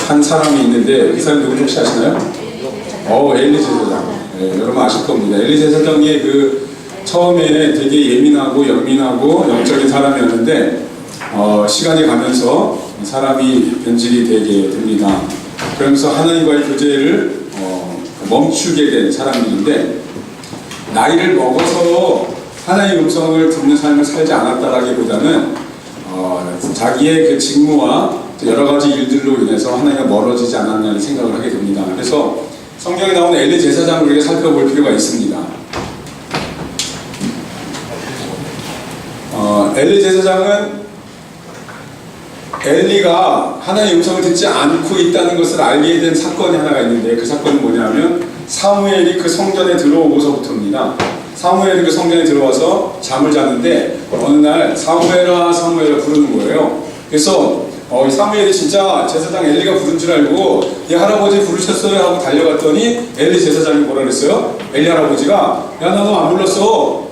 한 사람이 있는데 그 사람 누군지 혹시 아시나요? 엘리 제사장. 네, 여러분 아실 겁니다. 엘리 제사장이 그 처음에 되게 예민하고 연민하고 영적인 사람이었는데 시간이 가면서 사람이 변질이 되게 됩니다. 그러면서 하나님과의 교제를 멈추게 된 사람들인데, 나이를 먹어서 하나님의 음성을 듣는 삶을 살지 않았다라기보다는 자기의 그 직무와 여러 가지 일들로 인해서 하나님과 멀어지지 않았냐는 생각을 하게 됩니다. 그래서 성경에 나오는 엘리 제사장을 우리가 살펴볼 필요가 있습니다. 엘리 제사장은 엘리가 하나님의 음성을 듣지 않고 있다는 것을 알게 된 사건이 하나가 있는데, 그 사건은 뭐냐면 사무엘이 그 성전에 들어오고서부터입니다. 사무엘이 그 성전에 들어와서 잠을 자는데 어느 날 사무엘아 사무엘아 부르는 거예요. 그래서 사무엘이 진짜 제사장 엘리가 부른 줄 알고 이 할아버지 부르셨어요 하고 달려갔더니 엘리 제사장이 뭐라 그랬어요? 엘리 할아버지가 야 나 너 안 불렀어.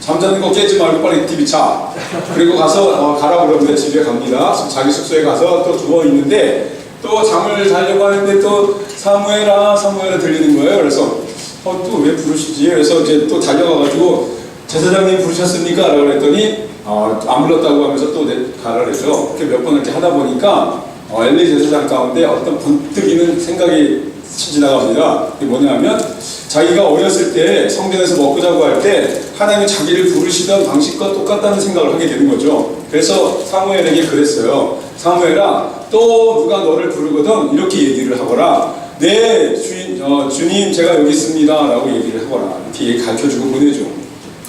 잠자는 거 깨지 말고 빨리 TV 차. 그리고 가서 가라 그러는데 집에 갑니다. 자기 숙소에 가서 또 누워있는데 또 잠을 자려고 하는데 또 사무엘아 사무엘아 들리는 거예요. 그래서 또 왜 부르시지? 그래서 이제 또 달려가가지고 제사장님 부르셨습니까? 라고 그랬더니 안 불렀다고 하면서 또 가라 그랬죠. 그렇게 몇 번 이렇게 하다 보니까 엘리 제사장 가운데 어떤 번뜩이는 생각이 지나갑니다. 그게 뭐냐면 자기가 어렸을 때 성전에서 먹고 자고 할 때 하나님이 자기를 부르시던 방식과 똑같다는 생각을 하게 되는 거죠. 그래서 사무엘에게 그랬어요. 사무엘아, 또 누가 너를 부르거든 이렇게 얘기를 하거라. 네, 주님 제가 여기 있습니다 라고 얘기를 하거라. 이렇게 가르쳐주고 보내죠.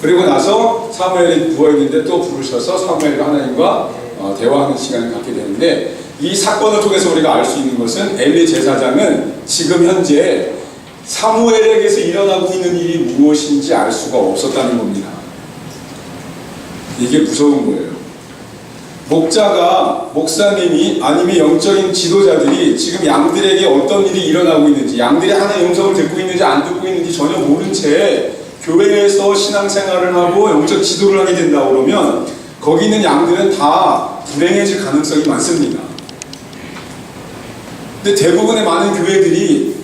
그리고 나서 사무엘이 누워있는데 또 부르셔서 사무엘과 하나님과 대화하는 시간을 갖게 되는데, 이 사건을 통해서 우리가 알 수 있는 것은 엘리 제사장은 지금 현재 사무엘에게서 일어나고 있는 일이 무엇인지 알 수가 없었다는 겁니다. 이게 무서운 거예요. 목사님이 아니면 영적인 지도자들이 지금 양들에게 어떤 일이 일어나고 있는지, 양들이 하나님의 음성을 듣고 있는지 안 듣고 있는지 전혀 모른 채 교회에서 신앙생활을 하고 영적 지도를 하게 된다고 그러면 거기 있는 양들은 다 불행해질 가능성이 많습니다. 근데 대부분의 많은 교회들이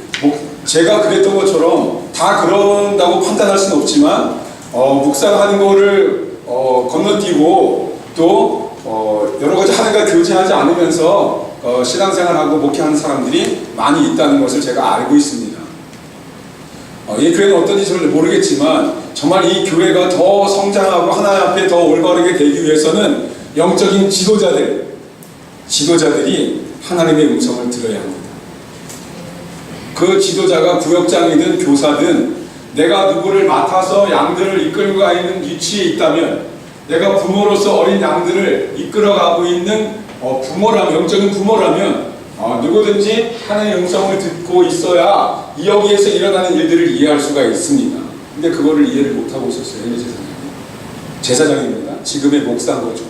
제가 그랬던 것처럼 다 그런다고 판단할 수는 없지만 묵상하는 거를 건너뛰고 또 여러 가지 하나님과 교제하지 않으면서 신앙생활하고 목회하는 사람들이 많이 있다는 것을 제가 알고 있습니다. 이 교회는 어떤지 저는 모르겠지만 정말 이 교회가 더 성장하고 하나님 앞에 더 올바르게 되기 위해서는 영적인 지도자들이 하나님의 음성을 들어야 합니다. 그 지도자가 구역장이든 교사든 내가 누구를 맡아서 양들을 이끌고 가 있는 위치에 있다면, 내가 부모로서 어린 양들을 이끌어가고 있는 영적인 부모라면 누구든지 하나님의 음성을 듣고 있어야 여기에서 일어나는 일들을 이해할 수가 있습니다. 근데 그거를 이해를 못하고 있었어요. 엘리 제사장입니다. 지금의 목사인 거죠.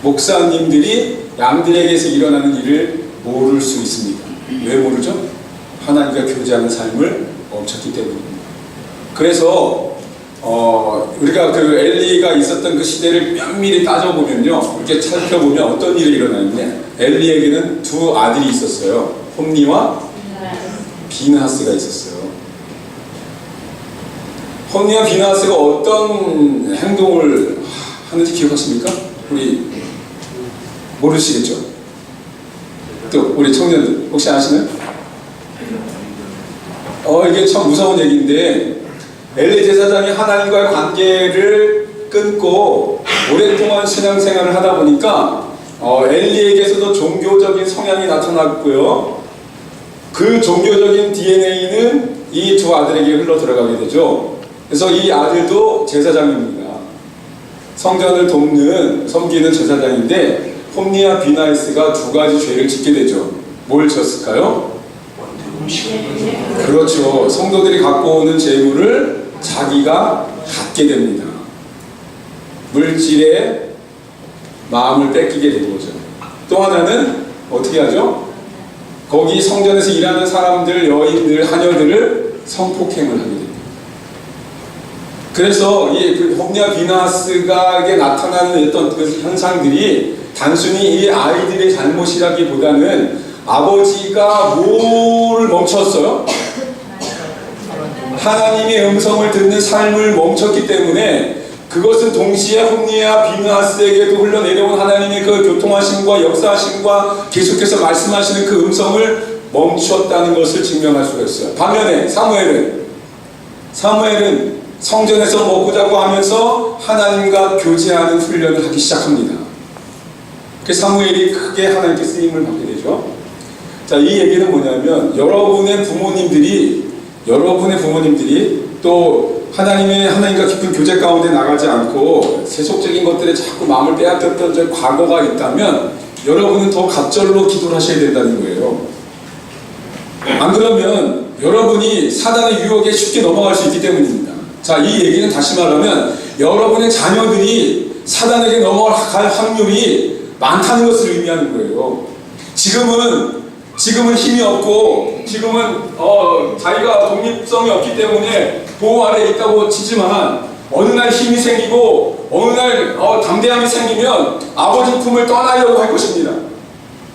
목사님들이 양들에게서 일어나는 일을 모를 수 있습니다. 왜 모르죠? 하나님과 교제하는 삶을 멈췄기 때문입니다. 그래서 우리가 그 엘리가 있었던 그 시대를 면밀히 따져보면요, 이렇게 살펴보면 어떤 일이 일어나는데, 엘리에게는 두 아들이 있었어요. 홈니와 비느하스가 있었어요. 홈니와 비느하스가 어떤 행동을 하는지 기억하십니까? 우리 모르시겠죠? 또 우리 청년들 혹시 아시나요? 이게 참 무서운 얘기인데, 엘리 제사장이 하나님과의 관계를 끊고 오랫동안 신앙생활을 하다 보니까 엘리에게서도 종교적인 성향이 나타났고요. 그 종교적인 DNA는 이 두 아들에게 흘러 들어가게 되죠. 그래서 이 아들도 제사장입니다. 성전을 섬기는 제사장인데, 홈니와 비나이스가 두 가지 죄를 짓게 되죠. 뭘 졌을까요? 그렇죠. 성도들이 갖고 오는 재물을 자기가 갖게 됩니다. 물질에 마음을 뺏기게 된 거죠. 또 하나는 어떻게 하죠? 거기 성전에서 일하는 사람들, 여인들, 하녀들을 성폭행을 하게 됩니다. 그래서 이 홈니와 비나스가에 나타나는 어떤 그 현상들이 단순히 이 아이들의 잘못이라기보다는 아버지가 뭐를 멈췄어요? 하나님의 음성을 듣는 삶을 멈췄기 때문에 그것은 동시에 홈리와 비느하스에게도 흘러내려온 하나님의 그 교통하심과 역사하심과 계속해서 말씀하시는 그 음성을 멈추었다는 것을 증명할 수가 있어요. 반면에 사무엘은 성전에서 먹고 자고 하면서 하나님과 교제하는 훈련을 하기 시작합니다. 그 사무엘이 크게 하나님께 쓰임을 받게 되죠. 자, 이 얘기는 뭐냐면 여러분의 부모님들이 또 하나님과 깊은 교제 가운데 나가지 않고 세속적인 것들에 자꾸 마음을 빼앗겼던 저 과거가 있다면 여러분은 더 갑절로 기도를 하셔야 된다는 거예요. 안 그러면 여러분이 사단의 유혹에 쉽게 넘어갈 수 있기 때문입니다. 자, 이 얘기는 다시 말하면 여러분의 자녀들이 사단에게 넘어갈 확률이 많다는 것을 의미하는 거예요. 지금은 힘이 없고 자기가 독립성이 없기 때문에 보호 아래에 있다고 치지만 어느 날 힘이 생기고 어느 날 담대함이 생기면 아버지 품을 떠나려고 할 것입니다.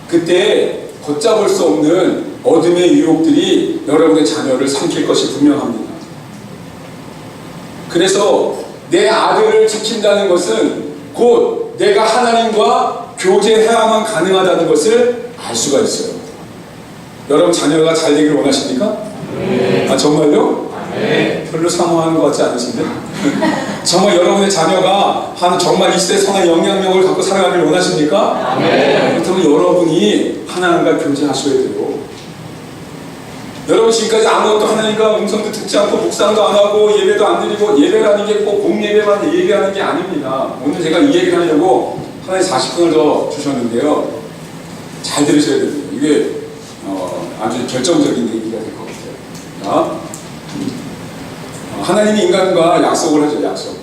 그때 걷잡을 수 없는 어둠의 유혹들이 여러분의 자녀를 삼킬 것이 분명합니다. 그래서 내 아들을 지킨다는 것은 곧 내가 하나님과 교제해야만 가능하다는 것을 알 수가 있어요. 여러분 자녀가 잘 되기를 원하십니까? 네. 아, 정말요? 네. 별로 사모하는 것 같지 않으신데? 정말 여러분의 자녀가 정말 이 시대 선한 영향력을 갖고 살아가길 원하십니까? 네. 그렇다면 여러분이 하나님과 교제하셔야 돼요. 여러분 지금까지 아무것도 하나님과 음성도 듣지 않고 묵상도 안 하고 예배도 안 드리고, 예배라는 게 꼭 공예배만 얘기하는 게 아닙니다. 오늘 제가 이 얘기를 하려고 하나님 40분을 더 주셨는데요. 잘 들으셔야 됩니다. 이게 아주 결정적인 얘기가 될 것 같아요. 하나님이 인간과 약속을 하죠. 약속.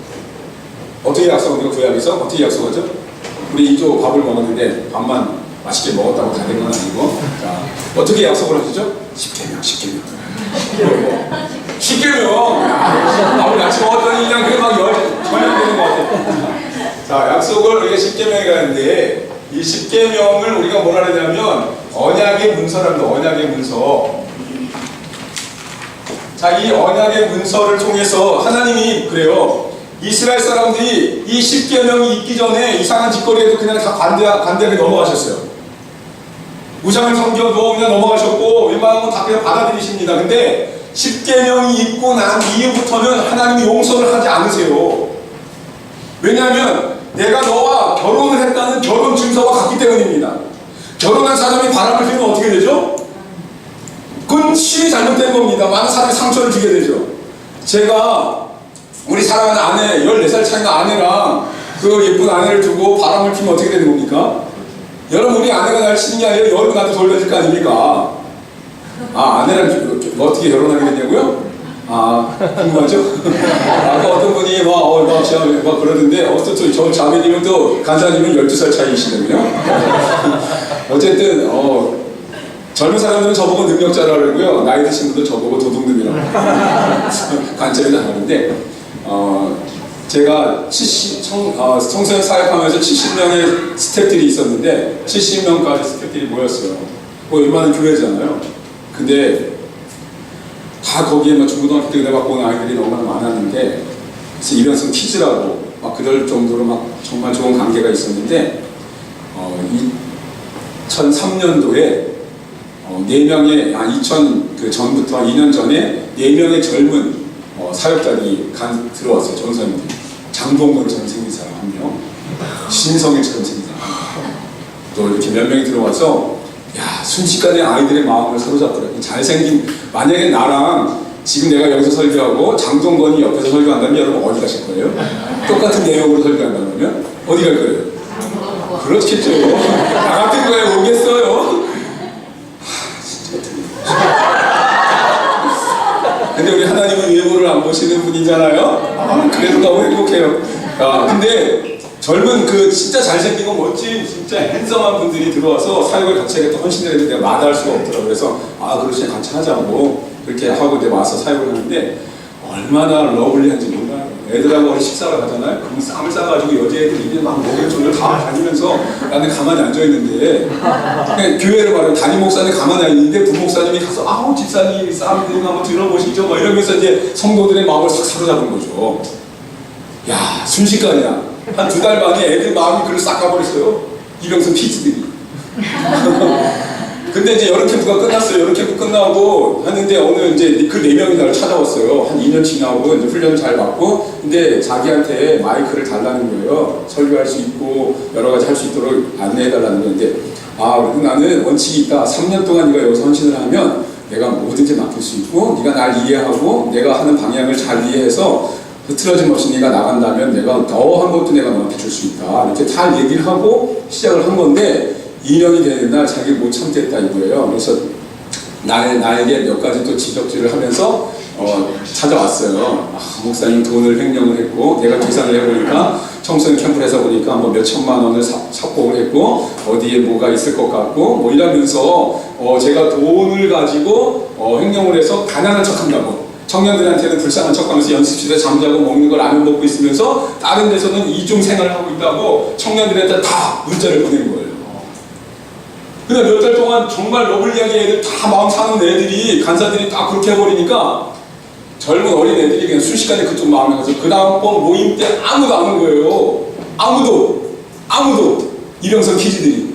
어떻게 약속합니까? 구약에서 어떻게 약속하죠? 우리 2조 밥을 먹었는데 밥만 맛있게 먹었다고 다 된 건 아니고, 자, 어떻게 약속을 하시죠? 10계명. 10계명. 우리 아침 먹었더니 그냥 그게 막 전염되는 것 같아요. 자, 약속을 우리가 10계명이라 하는데, 이 10계명을 우리가 뭐라 하냐면 언약의 문서랍니다. 언약의 문서. 자, 이 언약의 문서를 통해서 하나님이 그래요. 이스라엘 사람들이 이 10계명이 있기 전에 이상한 짓거리에도 그냥 다 관대하게 넘어가셨어요. 우상을 섬겨도 그냥 넘어가셨고 웬만한 건 다 그냥 받아들이십니다. 근데 10계명이 있고 난 이후부터는 하나님이 용서를 하지 않으세요. 왜냐하면 내가 너와 결혼을 했다는 결혼 증서가 같기 때문입니다. 결혼한 사람이 바람을 피우면 어떻게 되죠? 그건 심히 잘못된 겁니다. 많은 사람이 상처를 주게 되죠. 제가 우리 사랑하는 아내, 14살 차이는 아내랑 그 예쁜 아내를 두고 바람을 피우면 어떻게 되는 겁니까? 여러분, 우리 아내가 날 치는 게 아니라 여러분 나한테 돌려줄 거 아닙니까? 아내랑 어떻게 결혼하게 됐냐고요? 궁금하죠? 아까 어떤 분이 막 그러던데, 저 자매님은 또 간사님은 12살 차이시거든요. 어쨌든, 젊은 사람들은 저보고 능력자라고 그러고요. 나이 드신 분들 저보고 도둑놈이라고 관점이 다르는데, 제가 청소년 사역하면서 70명의 스태프들이 있었는데, 70명까지 스태프들이 모였어요. 웬만한 교회잖아요. 근데, 다 거기에 중고등학교 때 내가 본 아이들이 너무나 많았는데, 그래서 이변성 퀴즈라고 그럴 정도로 정말 좋은 관계가 있었는데, 2003년도에 4명의 2000 전부터 2년 전에 4명의 젊은 사역자들이 들어왔어요. 전사님들. 장동건 전생긴 사람 1명, 신성일 전생긴 사람, 또 이렇게 몇 명이 들어와서 순식간에 아이들의 마음을 사로잡더라고요. 잘생긴, 만약에 나랑 지금 내가 여기서 설교하고 장동건이 옆에서 설교한다면 여러분 어디 가실 거예요? 똑같은 내용으로 설교한다면 어디 갈 거예요? 그렇겠죠. 나 같은 거에 오겠어요? 근데 우리 하나님은 외모를 안 보시는 분이잖아요. 그래도 너무 행복해요. 근데 젊은 진짜 잘생기고 멋진 진짜 핸섬한 분들이 들어와서 사역을 같이 하겠다 헌신을 했는데 내가 마다할 수가 없더라고요. 그래서 그렇지 같이 하자고 그렇게 하고 이제 와서 사역을 하는데 얼마나 러블리한지 몰라요. 애들하고 어디 식사를 가잖아요. 그럼 쌈을 싸가지고 여자애들 입에 막 먹여 종을 다 다니면서 나는 가만히 앉아있는데 교회를 말하면 담임 목사님 가만히 앉아있는데 부목사님이 가서 아우 집사님 쌈 드리고 한번 들어보시죠 막 이러면서 이제 성도들의 마음을 싹 사로잡은 거죠. 야 순식간이야. 한 2달 만에 애들 마음이 그걸 싹 가버렸어요. 이병선 피지들이. 근데 이제 여름 캠프가 끝났어요. 여름 캠프 끝나고 하는데 어느 이제 그 4명이 나를 찾아왔어요. 한 2년 지나고 이제 훈련을 잘 받고 근데 자기한테 마이크를 달라는 거예요. 설교할 수 있고 여러 가지 할 수 있도록 안내해 달라는 건데 그래도 나는 원칙이 있다. 3년 동안 네가 여기서 헌신을 하면 내가 뭐든지 맡길 수 있고 네가 날 이해하고 내가 하는 방향을 잘 이해해서 흐트러짐 없이 네가 나간다면 내가 더 한 것도 내가 너한테 줄 수 있다. 이렇게 다 얘기를 하고 시작을 한 건데 2년이 되는 날 자기를 못 참겠다 이거예요. 그래서 나에게 몇 가지 또 지적질을 하면서 찾아왔어요. 목사님 돈을 횡령을 했고 내가 계산을 해보니까 청소년 캠프에서 보니까 뭐 몇 천만 원을 삽복을 했고 어디에 뭐가 있을 것 같고 뭐 이러면서 제가 돈을 가지고 횡령을 해서 가난한 척한다고 청년들한테는 불쌍한 척하면서 연습실에 잠자고 먹는 걸 라면 먹고 있으면서 다른 데서는 이중 생활을 하고 있다고 청년들한테 다 문자를 보내는 거예요. 근데 몇 달 동안 정말 러블리하게 애들 다 마음 사는 애들이 간사들이 다 그렇게 해버리니까 젊은 어린 애들이 그냥 순식간에 그쪽 마음에 가서 그 다음번 모임 때 아무도 안 온 거예요. 아무도 이병선 키즈들이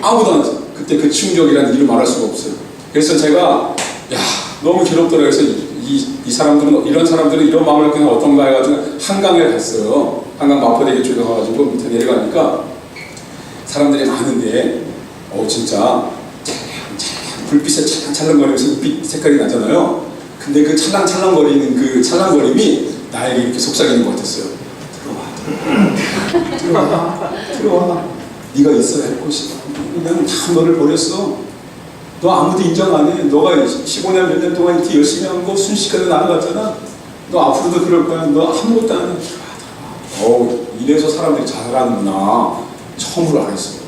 아무도 안 왔어요. 그때 그 충격이라는 일을 말할 수가 없어요. 그래서 제가 너무 괴롭더라고요. 그래서 이 사람들은 이런 사람들은 이런 마음을 그냥 어떤가 해가지고 한강에 갔어요. 한강 마포대교 쪽에 가가지고 밑에 내려가니까 사람들이 많은데 진짜 불빛에 찰랑찰랑거리면서 빛 색깔이 나잖아요. 근데 그 찰랑찰랑거리는 그 찰랑거림이 나에게 이렇게 속삭이는 것 같았어요. 들어와. 네가 있어야 할 곳이다. 나는 다 너를 버렸어. 너 아무도 인정 안 해. 너가 15년 몇 년 동안 이렇게 열심히 한 거 순식간에 날아갔잖아. 너 앞으로도 그럴 거야. 너 아무것도 안 해. 이래서 사람들이 잘하는구나. 처음으로 알았어요.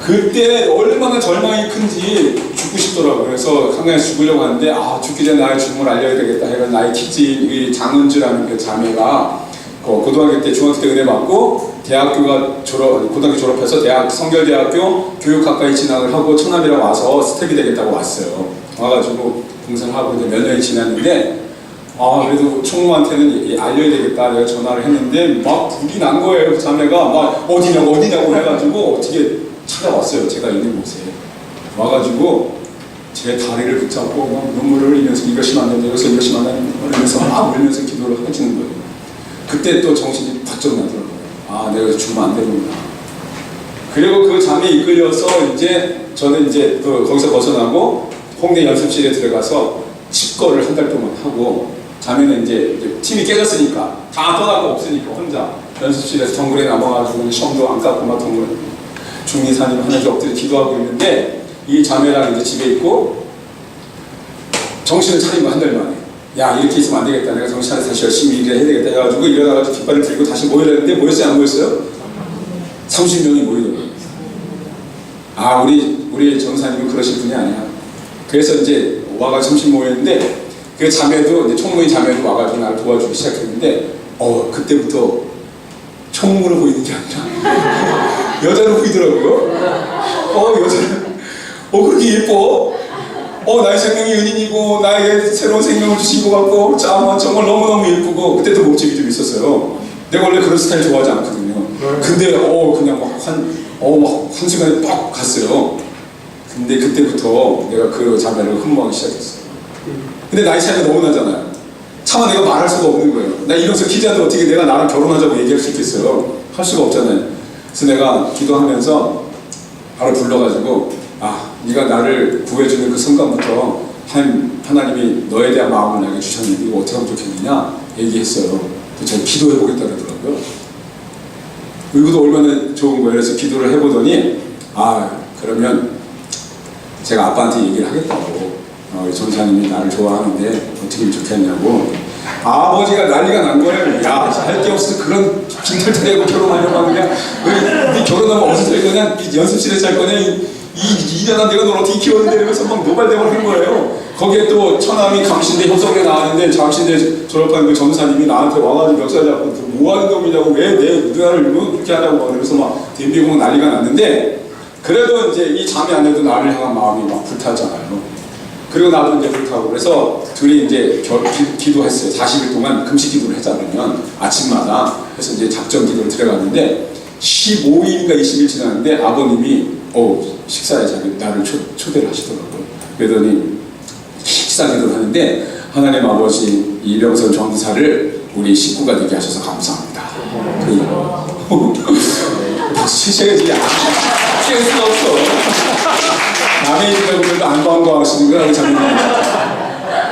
그때 얼마나 절망이 큰지 죽고 싶더라고요. 그래서 한강에 죽으려고 하는데 죽기 전에 나의 죽음을 알려야 되겠다 해서 나의 키즈 장은주라는 그 자매가 고등학교 때 중학교 때 은혜 받고 고등학교 졸업해서 성결대학교 교육학과에 진학을 하고 천남이라고 와서 스텝이 되겠다고 왔어요. 와가지고 봉사를 하고 이제 몇 년이 지났는데 그래도 총무한테는 알려야 되겠다 내가 전화를 했는데 막 불이 난 거예요. 그 자매가 막 어디냐고 해가지고 어떻게 찾아왔어요. 제가 있는 곳에 와가지고 제 다리를 붙잡고 막 눈물을 흘리면서 이것이 안 된다 이것이 안 된다 이러면서 막 울면서 기도를 하시는 거예요. 그때 또 정신이 바짝 나더라고요. 내가 죽으면 안 되는구나. 그리고 그 잠에 이끌려서 이제 저는 이제 또 거기서 벗어나고 홍대 연습실에 들어가서 칩거를 한 달 동안 하고 자매는 이제 팀이 깨졌으니까 다 떠나고 없으니까 혼자 연습실에서 덩굴에 남아가지고 시험도 안 깎고 막 덩굴에 중리사님 하나씩 엎드려 기도하고 있는데 이 자매랑 이제 집에 있고 정신을 차린 거 한 달 만에 이렇게 있으면 안 되겠다. 내가 정신 차려서 다시 열심히 일을 해야 되겠다 해가지고 일어나가지고 깃발을 들고 다시 모이려는데 모였어요? 안 모였어요? 30명이 모이더라고요. 우리 전사님은 그러실 분이 아니야. 그래서 이제 와가지고 30 모였는데 그 자매도 이제 총무인 자매도 와가지고 나를 도와주기 시작했는데 그때부터 총무로 보이는 게 아니라 여자로 보이더라고요. 여자는 그렇게 예뻐. 나의 생명이 은인이고 나에게 새로운 생명을 주신 것 같고 정말 너무너무 예쁘고 그때도 몸집이 좀 있었어요. 내가 원래 그런 스타일 좋아하지 않거든요. 근데 그냥 막 한순간에 빡 갔어요. 근데 그때부터 내가 그 자매를 흠모하기 시작했어요. 근데 나이 차이가 너무 나잖아요. 차마 내가 말할 수가 없는 거예요. 나 이러면서 기자한테 어떻게 내가 나랑 결혼하자고 얘기할 수 있겠어요? 할 수가 없잖아요. 그래서 내가 기도하면서 바로 불러가지고 네가 나를 구해주는 그 순간부터 하나님이 너에 대한 마음을 나에게 주셨는데 이거 어떻게 하면 좋겠느냐 얘기했어요. 제가 기도해보겠다 그러더라고요. 이것도 얼마나 좋은 거예요. 그래서 기도를 해보더니 그러면 제가 아빠한테 얘기를 하겠다고 전사님이 나를 좋아하는데 어떻게 하면 좋겠냐고 아버지가 난리가 난 거예요. 할 게 없어서 그런 빈털터리하고 결혼하려고 하느냐 네 결혼하면 어디서 살 거냐 연습실에 살 거냐 이 일어난 내가 널 어떻게 키웠는데 이러면서 막 노발대발 한 거예요. 거기에 또 처남이 감신대 협성대 나왔는데 감신대 졸업한 그 전사님이 나한테 와가지고 멱살 잡고 뭐 하는 놈이냐고 왜 내 누나를 그렇게 하냐고 그래서 막 댐비고 난리가 났는데 그래도 이제 이 잠이 안 해도 나를 향한 마음이 막 불탔잖아요. 그리고 나도 이제 불타고 그래서 둘이 이제 기도했어요. 40일 동안 금식 기도를 했잖아요. 아침마다. 그래서 이제 작전 기도를 들어갔는데 15일인가 20일 지났는데 아버님이 식사에 나를 초대를 하시더라고요. 그러더니 식사 기도를 하는데 하나님 아버지 이병선 전도사를 우리 식구가 되게 하셔서 감사합니다. 제가 이제 깰 수가 없어. 남의 일이라고 그래도 안 반가워하시는 거야, 우리 장모님.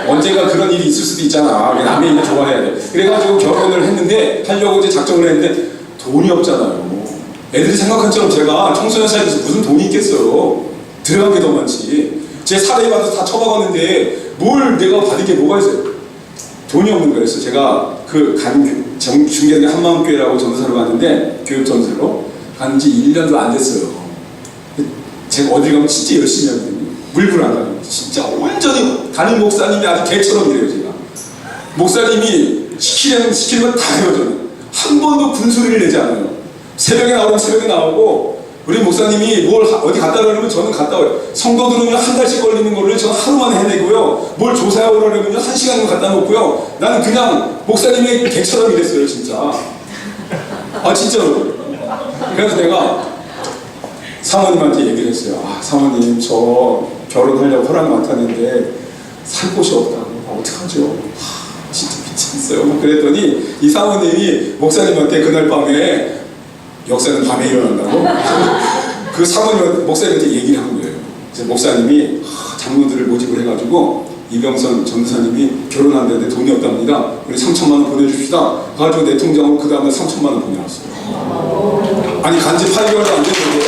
언젠가 그런 일이 있을 수도 있잖아. 남의 일을 좋아해야 돼. 그래가지고 결혼을 했는데, 하려고 이제 작정을 했는데, 돈이 없잖아요. 애들이 생각한 처럼 제가 청소년 사이에서 무슨 돈이 있겠어요. 들어간 게 더 많지. 제 사례 받아서 다 처박았는데, 뭘 내가 받은 게 뭐가 있어요? 돈이 없는 거예요. 그래서 제가 중계대 한마음교회라고 전도사로 갔는데, 교육 전도사로 간 지 1년도 안 됐어요. 제가 어딜 가면 진짜 열심히 하거든요. 물불 안 가요. 진짜 온전히 담임 목사님이 아주 개처럼 이래요, 제가. 목사님이 시키는 건 다 해요, 저는. 한 번도 군소리를 내지 않아요. 새벽에 나오면 새벽에 나오고, 우리 목사님이 어디 갔다 오려면 저는 갔다 와요. 성도 들으면 한 달씩 걸리는 거를 저는 하루 만에 해내고요. 뭘 조사해 오려면 1시간을 갖다 놓고요. 나는 그냥 목사님의 개처럼 이랬어요, 진짜. 진짜로. 그래서 내가 사모님한테 얘기를 했어요. 사모님, 저 결혼하려고 허락 맡았는데 살 곳이 없다고. 어떡하죠? 진짜 미치겠어요. 그랬더니 이 사모님이 목사님한테 그날 밤에 역사는 밤에 일어난다고 그 사모님 목사님한테 얘기를 한 거예요. 그래서 목사님이 장로들을 모집을 해가지고 이병선 전도사님이 결혼한다는데 돈이 없답니다. 우리 3천만 원 보내줍시다. 가지고 내 통장으로 그 다음에 3천만 원 보내왔어요. 아니 간지 8개월도 안 됐는데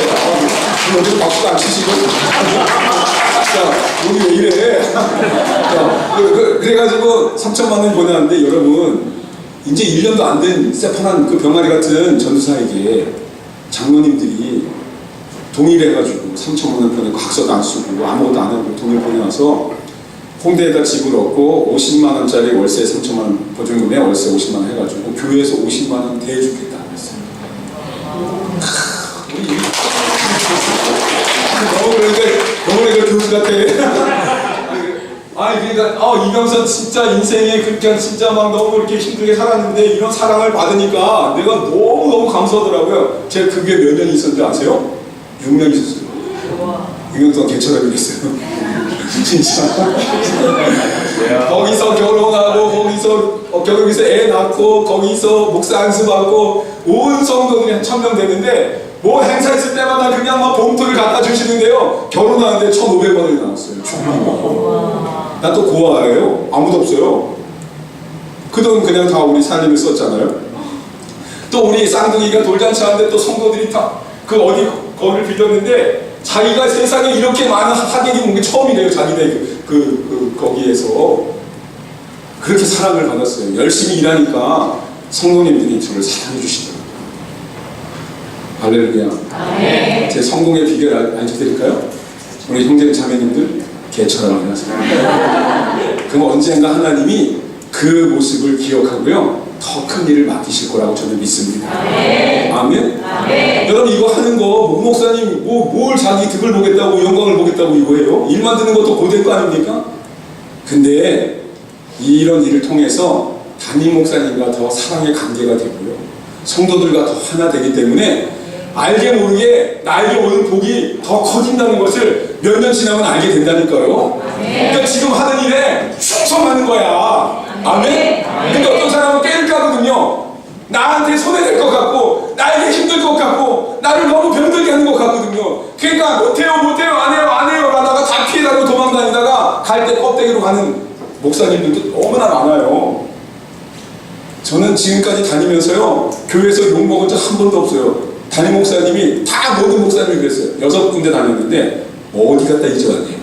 어디서 박수도 안 치시고 자 우리 왜 이래. 그래가지고 3천만 원 보내왔는데 여러분 이제 1년도 안 된 새파란 그 병아리 같은 전도사에게 장로님들이 동의를 해가지고 3천만 원 보내고 각서도 안 쓰고 아무것도 안 하고 돈을 보내와서 홍대에다 집을 얻고 50만 원짜리 월세 3천만 원 보증금에 월세 50만 원 해가지고 교회에서 50만 원 대주겠다 그랬어요. 너무 내가 교수 같아. 그러니까 이병선 진짜 인생에 그렇게 진짜 막 너무 이렇게 힘들게 살았는데 이런 사랑을 받으니까 내가 너무 감사하더라고요. 제가 그게 몇 년이 있었는지 아세요? 6년 있었어요. 6년 동안 개처럼 일했어요. 진짜. 거기서 결혼하고 거기서 애 낳고 거기서 목사 안수받고 온 성도들이 한 1000명 되는데 뭐 행사 있을 때마다 그냥 막 봉투를 갖다 주시는데요. 결혼하는데 1,500원이 나왔어요. 난 또 고아예요. 아무도 없어요. 그 돈 그냥 다 우리 살림을 썼잖아요. 또 우리 쌍둥이가 돌잔치 하는데 또 성도들이 다 거기를 빌렸는데 자기가 세상에 이렇게 많은 하객이 온 게 처음이래요. 자기네 거기에서 그렇게 사랑을 받았어요. 열심히 일하니까 성도님들이 저를 사랑해 주시더라고요. 할렐루야. 제 성공의 비결 알려드릴까요? 우리 형제 자매님들 개처럼 일하세요. 그럼 언젠가 하나님이 그 모습을 기억하고요. 더 큰 일을 맡기실 거라고 저는 믿습니다. 아멘. 여러분 이거 하는 거 목사님 뭘 자기 득을 보겠다고 영광을 보겠다고 이거예요. 일 만드는 것도 고된 거 아닙니까? 근데 이런 일을 통해서 담임 목사님과 더 사랑의 관계가 되고요. 성도들과 더 하나 되기 때문에 알게 모르게 나에게 오는 복이 더 커진다는 것을 몇 년 지나면 알게 된다니까요. 그러니까 지금 하는 일에 충성하는 거야. 아멘? 근데 어떤 사람은 깨일까거든요. 나한테 손해될 것 같고 나에게 힘들 것 같고 나를 너무 병들게 하는 것 같거든요. 그러니까 못해요 안 해요 라다가 다 피해가고 도망다니다가 갈 때 껍데기로 가는 목사님들도 너무나 많아요. 저는 지금까지 다니면서요 교회에서 욕먹은 적 한 번도 없어요. 담임 목사님이 다 모든 목사님이 그랬어요. 6군데 다녔는데 어디 갔다 이제 왔네요.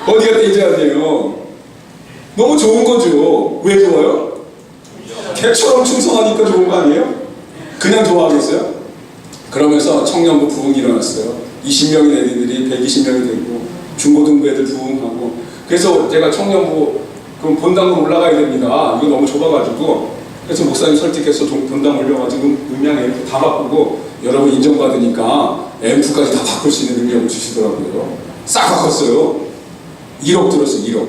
어디 갔다 이제 왔네요. 너무 좋은 거죠. 왜 좋아요? 개처럼 충성하니까 좋은 거 아니에요? 그냥 좋아하겠어요? 그러면서 청년부 부흥이 일어났어요. 20명인 애들이 120명이 되고 중고등부 애들 부흥하고. 그래서 제가 청년부 그럼 본당으로 올라가야 됩니다. 이거 너무 좁아가지고. 그래서 목사님 설득해서 본당 올려가지고 음향 앰프 다 바꾸고 여러분 인정받으니까 앰프까지 다 바꿀 수 있는 능력을 주시더라고요. 싹 바꿨어요. 1억 들었어요. 1억.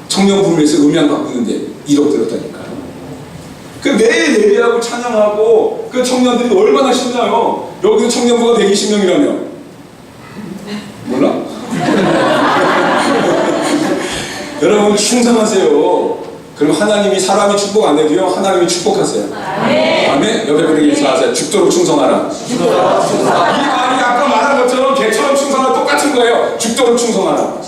청년부를 위해서 음향 바꾸는데 1억 들었다니까요. 그 매일 예배하고 찬양하고 그 청년들이 얼마나 신나요. 여기는 청년부가 120명이라며 몰라? 여러분 충성하세요. 그럼 하나님이 사람이 축복 안 해도요 하나님이 축복하세요. 아멘. 옆에 분에게 인사하세요. 죽도록 충성하라. 이 말이 아까 말한 것처럼 개처럼 충성하라 똑같은 거예요. 죽도록 충성하라.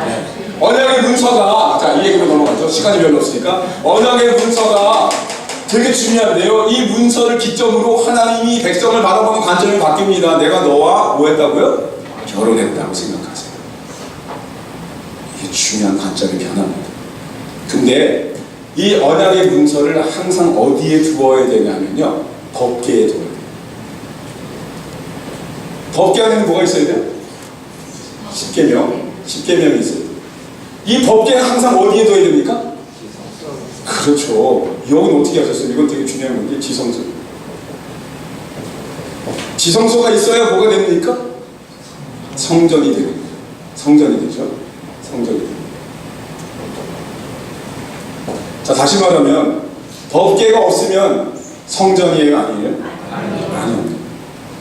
네. 언약의 문서가, 자, 이 얘기로 넘어가죠. 시간이 별로 없으니까. 언약의 문서가 되게 중요한데요. 이 문서를 기점으로 하나님이 백성을 바라보는 관점이 바뀝니다. 내가 너와 뭐 했다고요? 결혼했다고 생각하세요. 이게 중요한 관점이 변합니다. 근데 이 언약의 문서를 항상 어디에 두어야 되냐면요, 법궤에 두어야 돼요. 법궤 안에는 뭐가 있어야 돼요? 십계명이 있어요. 이 법궤는 항상 어디에 둬야 됩니까? 그렇죠. 여기는 어떻게 하셨어요? 이건 되게 중요한 건데, 지성소. 지성소가 있어야 뭐가 됩니까? 성전이 됩니다. 성전이 되죠. 성전이 됩니다. 자, 다시 말하면 법궤가 없으면 성전이에요, 아니에요? 아니요.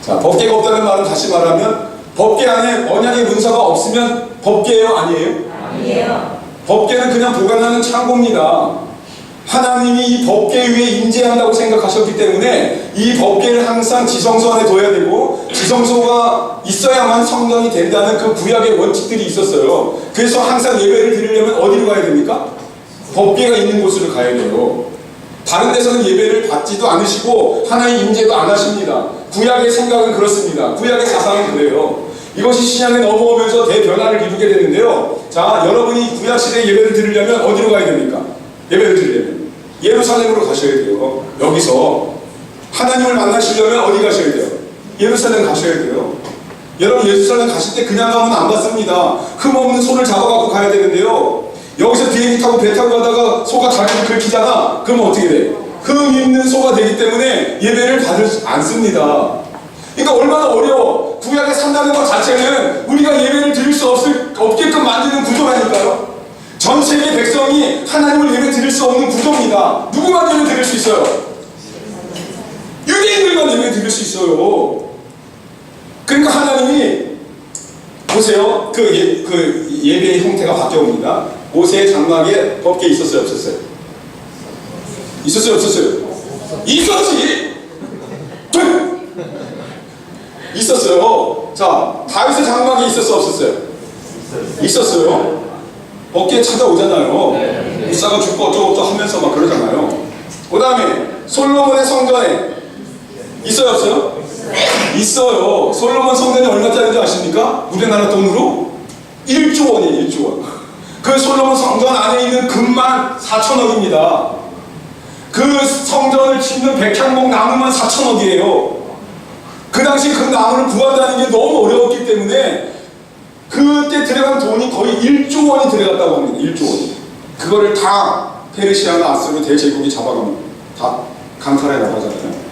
자, 법궤가 없다는 말은 다시 말하면 법궤 안에 언약의 문서가 없으면 법궤예요, 아니에요? 아니에요. 법궤는 그냥 보관하는 창고입니다. 하나님이 이 법궤 위에 임재한다고 생각하셨기 때문에 이 법궤를 항상 지성소 안에 둬야 되고, 지성소가 있어야만 성전이 된다는 그 구약의 원칙들이 있었어요. 그래서 항상 예배를 드리려면 어디로 가야 됩니까? 법궤가 있는 곳으로 가야 돼요. 다른 데서는 예배를 받지도 않으시고 하나의 임재도 안 하십니다. 구약의 생각은 그렇습니다. 구약의 사상은 그래요. 이것이 신약에 넘어오면서 대변화를 이루게 되는데요. 자, 여러분이 구약시대에 예배를 드리려면 어디로 가야 됩니까? 예배를 드리려면 예루살렘으로 가셔야 돼요. 여기서 하나님을 만나시려면 어디 가셔야 돼요? 예루살렘 가셔야 돼요. 여러분, 예루살렘 가실 때 그냥 가면 안 받습니다. 흠없는 소를 잡아갖고 가야 되는데요. 여기서 비행기 타고 배 타고 가다가 소가 다리를 긁히잖아. 그러면 어떻게 돼? 흠 있는 소가 되기 때문에 예배를 받을 수 않습니다. 그러니까 얼마나 어려워. 구약에 산다는 것 자체는 우리가 예배를 드릴 수 없게끔 만드는 구조라니까요. 전 세계 백성이 하나님을 예배 드릴 수 없는 구조입니다. 누구만 예배 드릴 수 있어요? 유대인들만 예배 드릴 수 있어요. 그러니까 하나님이 보세요. 그 예배의 형태가 바뀌어옵니다. 모세의 장막에 법궤 있었어요, 없었어요? 있었어요, 없었어요? 있었지! 있었어요. 자, 다윗의 장막에 있었어요, 없었어요? 있었어요. 법궤 찾아오잖아요. 무사가 죽고 어쩌고저쩌고 하면서 막 그러잖아요. 그 다음에 솔로몬의 성전에 있어요, 없어요? 있어요. 솔로몬 성전이 얼마짜리인지 아십니까? 우리나라 돈으로 1조 원이에요, 1조 원. 그 솔로몬 성전 안에 있는 금만 4천억입니다. 그 성전을 짓는 백향목 나무만 4천억이에요. 그 당시 그 나무를 구한다는 게 너무 어려웠기 때문에 그때 들어간 돈이 거의 1조 원이 들어갔다고 합니다. 1조 원. 그거를 다 페르시아나 아수르 대제국이 잡아가면 다 강탈해 나가잖아요.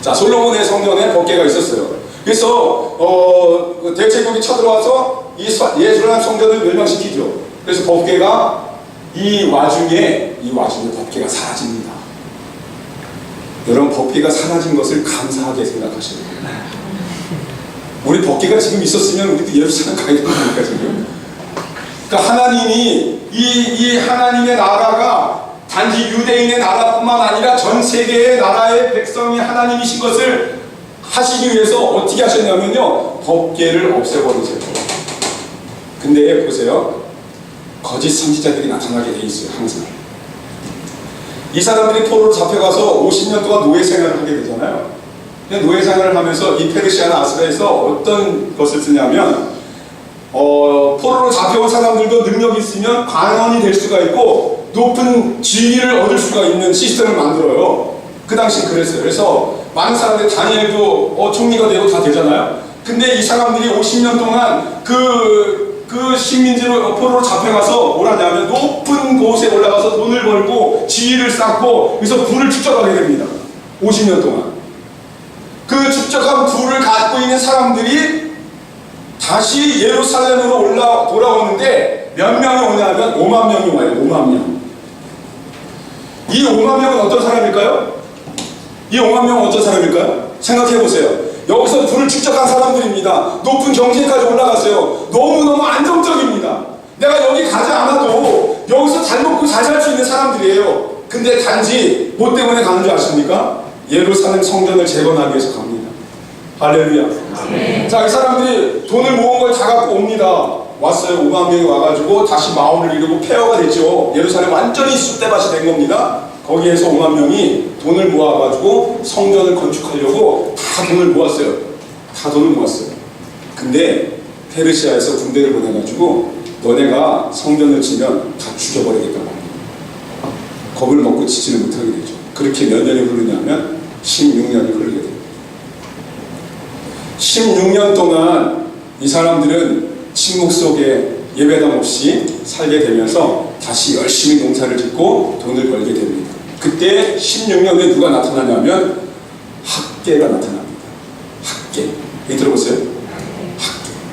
자, 솔로몬의 성전에 법궤가 있었어요. 그래서 대제국이 쳐들어와서 이 예루살렘 성전을 멸망시키죠. 그래서 법궤가 이 와중에 법궤가 사라집니다. 여러분, 법궤가 사라진 것을 감사하게 생각하셔야 돼요. 우리 법궤가 지금 있었으면 우리도 예루살렘 가야 되는 거니까 지금. 그러니까 하나님이 이 하나님의 나라가 단지 유대인의 나라뿐만 아니라 전 세계의 나라의 백성이 하나님이신 것을 하시기 위해서 어떻게 하셨냐면요, 법궤를 없애버리세요. 근데 보세요, 거짓 선지자들이 나타나게 돼 있어요. 항상 이 사람들이 포로로 잡혀가서 50년 동안 노예 생활을 하게 되잖아요. 노예 생활을 하면서 이 페르시아나 아수르에서 어떤 것을 쓰냐면 포로로 잡혀온 사람들도 능력이 있으면 관원이 될 수가 있고 높은 지위를 얻을 수가 있는 시스템을 만들어요. 그 당시 그랬어요. 그래서 많은 사람들이 다니엘도 총리가 되고 다 되잖아요. 근데 이 사람들이 50년 동안 그 식민지로 포로로 잡혀가서 뭘 하냐면 높은 곳에 올라가서 돈을 벌고 지위를 쌓고 그래서 부를 축적하게 됩니다. 50년 동안. 그 축적한 부를 갖고 있는 사람들이 다시 예루살렘으로 돌아오는데 몇 명이 오냐면 5만 명이 와요. 5만 명. 이 5만 명은 어떤 사람일까요? 이 5만 명은 어떤 사람일까요? 생각해 보세요. 여기서 부를 축적한 사람들입니다. 높은 경제까지 올라갔어요. 너무너무 안정적입니다. 내가 여기 가지 않아도 여기서 잘 먹고 잘 살 수 있는 사람들이에요. 근데 단지 뭐 때문에 가는 줄 아십니까? 예루살렘 성전을 재건하기 위해서 갑니다. 할렐루야. 네. 자, 이 사람들이 돈을 모은 걸 다 갖고 옵니다. 왔어요. 5만 명이 와가지고 다시 마음을 이루고 폐허가 됐죠. 예루살렘 완전히 쑥대밭이 된 겁니다. 거기에서 5만 명이 돈을 모아가지고 성전을 건축하려고 다 돈을 모았어요. 다 돈을 모았어요. 근데 페르시아에서 군대를 보내가지고 너네가 성전을 치면 다 죽여버리겠다고 합니다. 겁을 먹고 지지를 못하게 되죠. 그렇게 몇 년이 흐르냐면 16년이 흐르게 돼요. 16년 동안 이 사람들은 침묵 속에 예배당 없이 살게 되면서 다시 열심히 농사를 짓고 돈을 벌게 됩니다. 그때 16년에 누가 나타나냐면 학계가 나타납니다. 학계. 여기 들어보세요.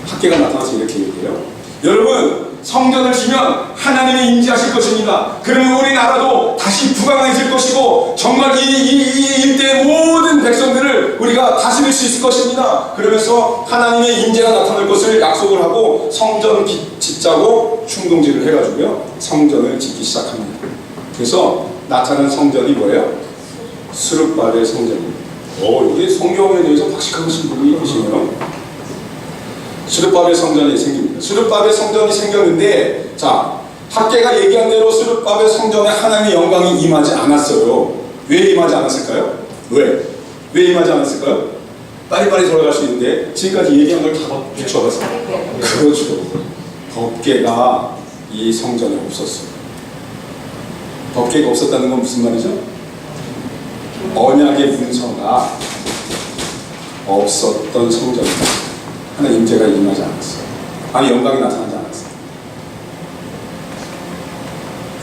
학계가 나타나서 이렇게 얘기해요. 여러분, 성전을 지면 하나님이 임재하실 것입니다. 그러면 우리나라도 다시 부강해질 것이고 정말 이 일대의 모든 백성들을 우리가 다스릴 수 있을 것입니다. 그러면서 하나님의 임재가 나타날 것을 약속을 하고 성전 짓자고 충동질을 해가지고요 성전을 짓기 시작합니다. 그래서 나타난 성전이 뭐예요? 스룹바벨 성전입니다. 여기 성경에 대해서 박식하신 분이 계시네요. 스룹바벨 성전이 생깁니다. 스룹바벨 성전이 생겼는데, 자, 학계가 얘기한 대로 스룹바벨 성전에 하나님의 영광이 임하지 않았어요. 왜 임하지 않았을까요? 왜 임하지 않았을까요? 빨리빨리 돌아갈 수 있는데 지금까지 얘기한 걸 다 붙여봐서 그렇죠. 법궤가 이 성전에 없었어요. 법궤가 없었다는 건 무슨 말이죠? 언약의 문서가 없었던 성전이다. 하나님 임재가 임하지 않았어요. 아니 영광이 나타나지 않았어요.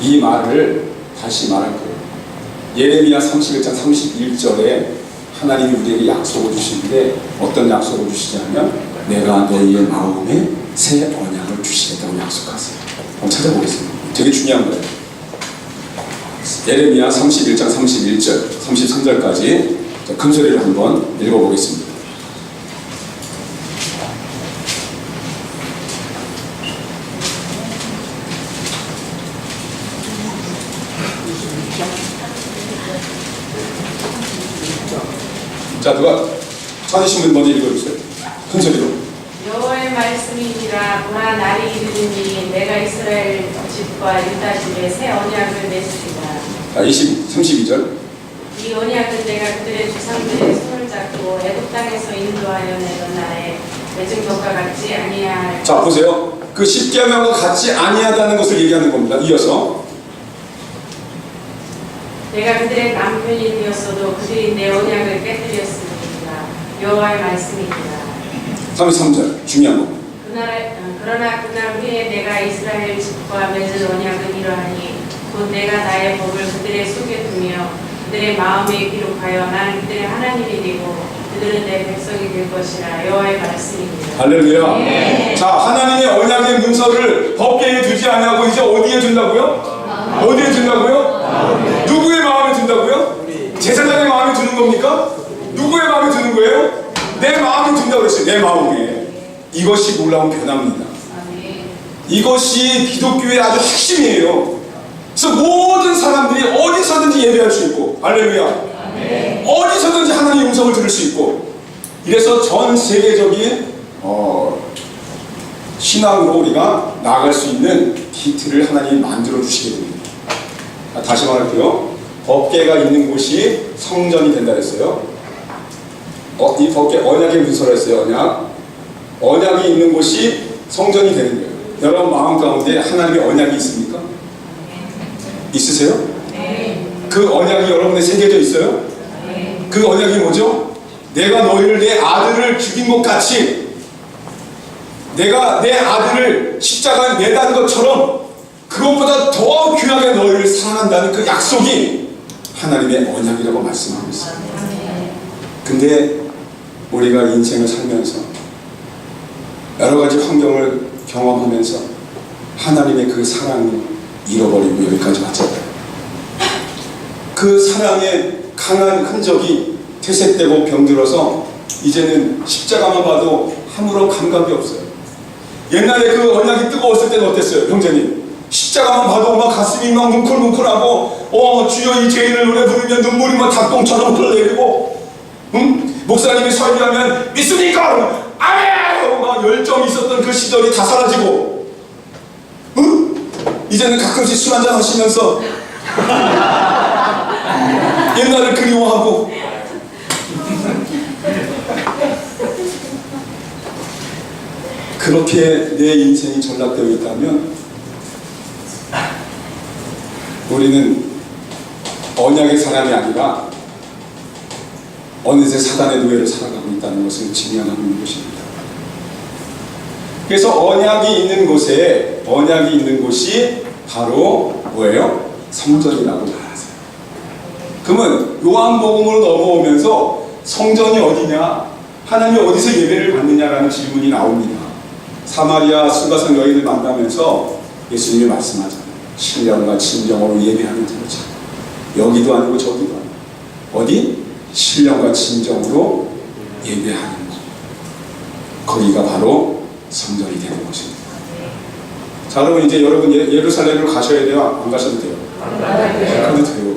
이 말을 다시 말할 거예요. 예레미야 31장 31절에 하나님이 우리에게 약속을 주시는데 어떤 약속을 주시냐면 내가 너희의 마음에 새 언약을 주시겠다고 약속하세요. 한번 찾아보겠습니다. 되게 중요한 거예요. 예레미야 31장 31절 33절까지 큰 소리로 한번 읽어보겠습니다. 자, 누가 찾으신 분 먼저 읽어주세요. 큰 소리로. 여호와의 말씀이니라. 보라, 날이 이르니 내가 이스라엘 집과 유다 집에 새 언약을 맺으리라. 자, 32절. 이 언약은 내가 그들의 조상들의 손을 잡고 애굽 땅에서 인도하여 내던 날에 맺은 것과 같지 아니할. 자, 보세요. 그 십계명과 같지 아니하다는 것을 얘기하는 겁니다. 이어서 내가 그들의 남편이 되었어도 그들이 내 언약을 깨뜨렸으니라. 여호와의 말씀이니라. 33절 중요한 거. 그러나 그날 후에 내가 이스라엘 집과 맺은 언약은 이러하니 곧 내가 나의 법을 그들의 속에 두며 그들의 마음에 기록하여 나는 그들의 하나님이 되고 그들은 내 백성이 될 것이라. 여호와의 말씀입니다. 할렐루야. 네. 자, 하나님의 언약의 문서를 법궤에 두지 않냐고 이제 어디에 둔다고요? 어디에 둔다고요? 누구의 마음에 둔다고요? 제사장의 마음에 두는 겁니까? 누구의 마음에 두는 거예요? 내 마음에 둔다고 그랬어요. 내 마음에. 이것이 놀라운 변화입니다. 이것이 기독교의 아주 핵심이에요. 그래서 모든 사람들이 어디서든지 예배할 수 있고, 할렐루야. 어디서든지 하나님의 음성을 들을 수 있고, 이래서 전 세계적인 신앙으로 우리가 나아갈 수 있는 기틀을 하나님이 만들어 주시게 됩니다. 다시 말할게요. 법궤가 있는 곳이 성전이 된다 그랬어요. 이 법궤 언약의 문서라 했어요. 언약이 있는 곳이 성전이 되는 거예요. 여러분 마음 가운데 하나님의 언약이 있습니까? 있으세요? 그 언약이 여러분의 새겨져 있어요? 그 언약이 뭐죠? 내가 너희를 내 아들을 죽인 것 같이 내가 내 아들을 십자가에 매단 것처럼 그것보다 더 귀하게 너희를 사랑한다는 그 약속이 하나님의 언약이라고 말씀하고 있어요. 근데 우리가 인생을 살면서 여러 가지 환경을 경험하면서 하나님의 그 사랑을 잃어버리고 여기까지 왔잖아요. 그 사랑의 강한 흔적이 퇴색되고 병들어서 이제는 십자가만 봐도 아무런 감각이 없어요. 옛날에 그 언약이 뜨거웠을 때는 어땠어요, 형제님? 십자가만 봐도 막 가슴이 막 뭉클뭉클하고 주여 이 죄인을 노래 부르면 눈물이 막 닭똥처럼 흘러내리고 목사님이 설교하면 믿습니까? 아멘! 막 열정이 있었던 그 시절이 다 사라지고 이제는 가끔씩 술 한잔 하시면서 옛날을 그리워하고 그렇게 내 인생이 전락되어 있다면 우리는 언약의 사람이 아니라 어느새 사단의 노예를 살아가고 있다는 것을 증명하고 있는 것입니다. 그래서 언약이 있는 곳이 바로 뭐예요? 성전이라고 말하세요. 그러면 요한복음으로 넘어오면서 성전이 어디냐? 하나님이 어디서 예배를 받느냐라는 질문이 나옵니다. 사마리아 수가성 여인을 만나면서 예수님이 말씀하잖아요. 신령과 진정으로 예배하는 자로자. 여기도 아니고 저기도 아니고 어디? 신령과 진정으로 예배하는 것. 거기가 바로 성전이 되는 것입니다. 자, 그러면 이제 여러분 예루살렘을 가셔야 돼요? 안 가셔도 돼요? 가도 돼요.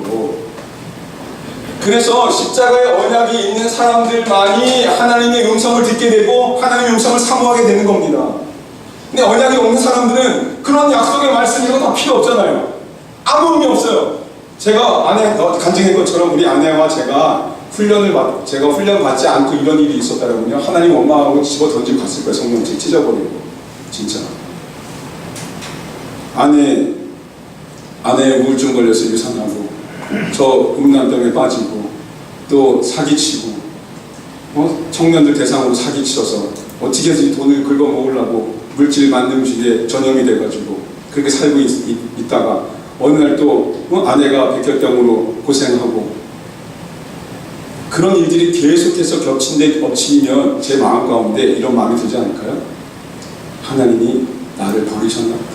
그래서 십자가의 언약이 있는 사람들만이 하나님의 음성을 듣게 되고 하나님의 음성을 사모하게 되는 겁니다. 근데 언약이 없는 사람들은 그런 약속의 말씀 이런 거 다 필요 없잖아요. 아무 의미 없어요. 제가 간증한 것처럼 우리 아내와 제가 훈련 받지 않고 이런 일이 있었다면요, 하나님 엄마하고 집어 던지고 갔을 거예요. 성령책 찢어버리고. 진짜 아내 우울증 걸려서 유산하고 저 음란병에 빠지고 또 사기치고 청년들 대상으로 사기치셔서 어떻게 해서 돈을 긁어 먹으려고 물질 만능주의에 전염이 돼가지고 그렇게 살고 있다가 어느 날 또 아내가 백혈병으로 고생하고 그런 일들이 계속해서 겹치면 제 마음 가운데 이런 마음이 들지 않을까요? 하나님이 나를 버리셨나 보다.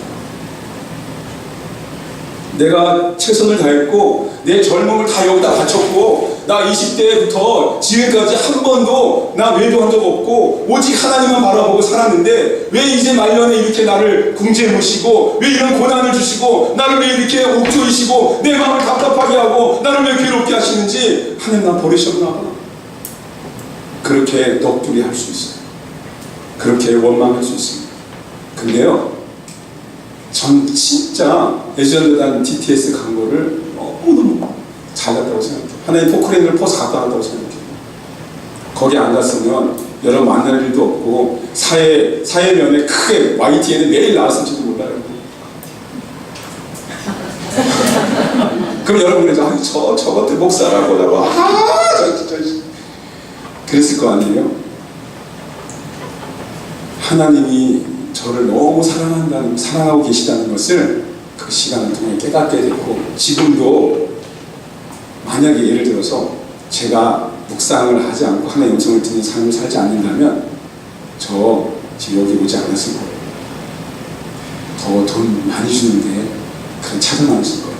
내가 최선을 다했고 내 젊음을 다 여기다 바쳤고 나 20대부터 지금까지 한 번도 나 외도한 적 없고 오직 하나님만 바라보고 살았는데 왜 이제 말년에 이렇게 나를 궁지에 모시고 왜 이런 고난을 주시고 나를 왜 이렇게 옥조이시고 내 마음을 답답하게 하고 나를 왜 괴롭게 하시는지 하나님 나 버리셨나 봐. 그렇게 넋두리 할 수 있어요. 그렇게 원망할 수 있습니다. 근데요, 전 진짜 레전드단 DTS 간 거를 너무너무 잘 갔다고 생각해요. 하나님 포크레인을 퍼서 갔다 왔다고 생각해요. 거기 안 갔으면 여러분 만날 일도 없고 사회면에 크게 YTN에 매일 나왔을지도 몰라요. 그럼 여러분이 저것들 목사라고 그랬을 거 아니에요? 하나님이 저를 너무 사랑하고 계시다는 것을 그 시간을 통해 깨닫게 됐고, 지금도 만약에 예를 들어서 제가 묵상을 하지 않고 하나님의 음성을 듣는 삶을 살지 않는다면 저 지금 여기 오지 않았을 거예요. 더 돈 많이 주는데 그런 차도 많으실 거예요.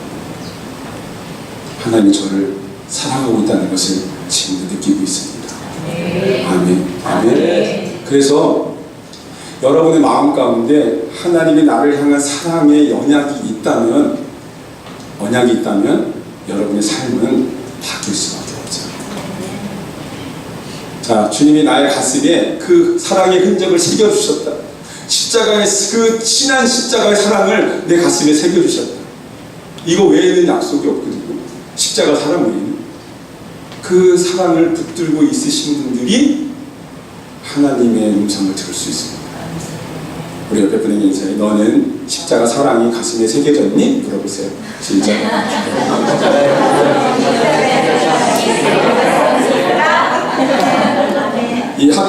하나님이 저를 사랑하고 있다는 것을 지금도 느끼고 있습니다. 아멘. 아멘. 그래서 여러분의 마음 가운데 하나님이 나를 향한 사랑의 언약이 있다면 여러분의 삶은 바뀔 수밖에 없죠. 자, 주님이 나의 가슴에 그 사랑의 흔적을 새겨주셨다. 십자가의 그 친한 십자가의 사랑을 내 가슴에 새겨주셨다. 이거 외에는 약속이 없거든요. 십자가 사랑 외에는. 그 사랑을 붙들고 있으신 분들이 하나님의 음성을 들을 수 있습니다. 우리 옆에 분에게 인사해. 너는 십자가 사랑이 가슴에 새겨졌니? 물어보세요. 시작.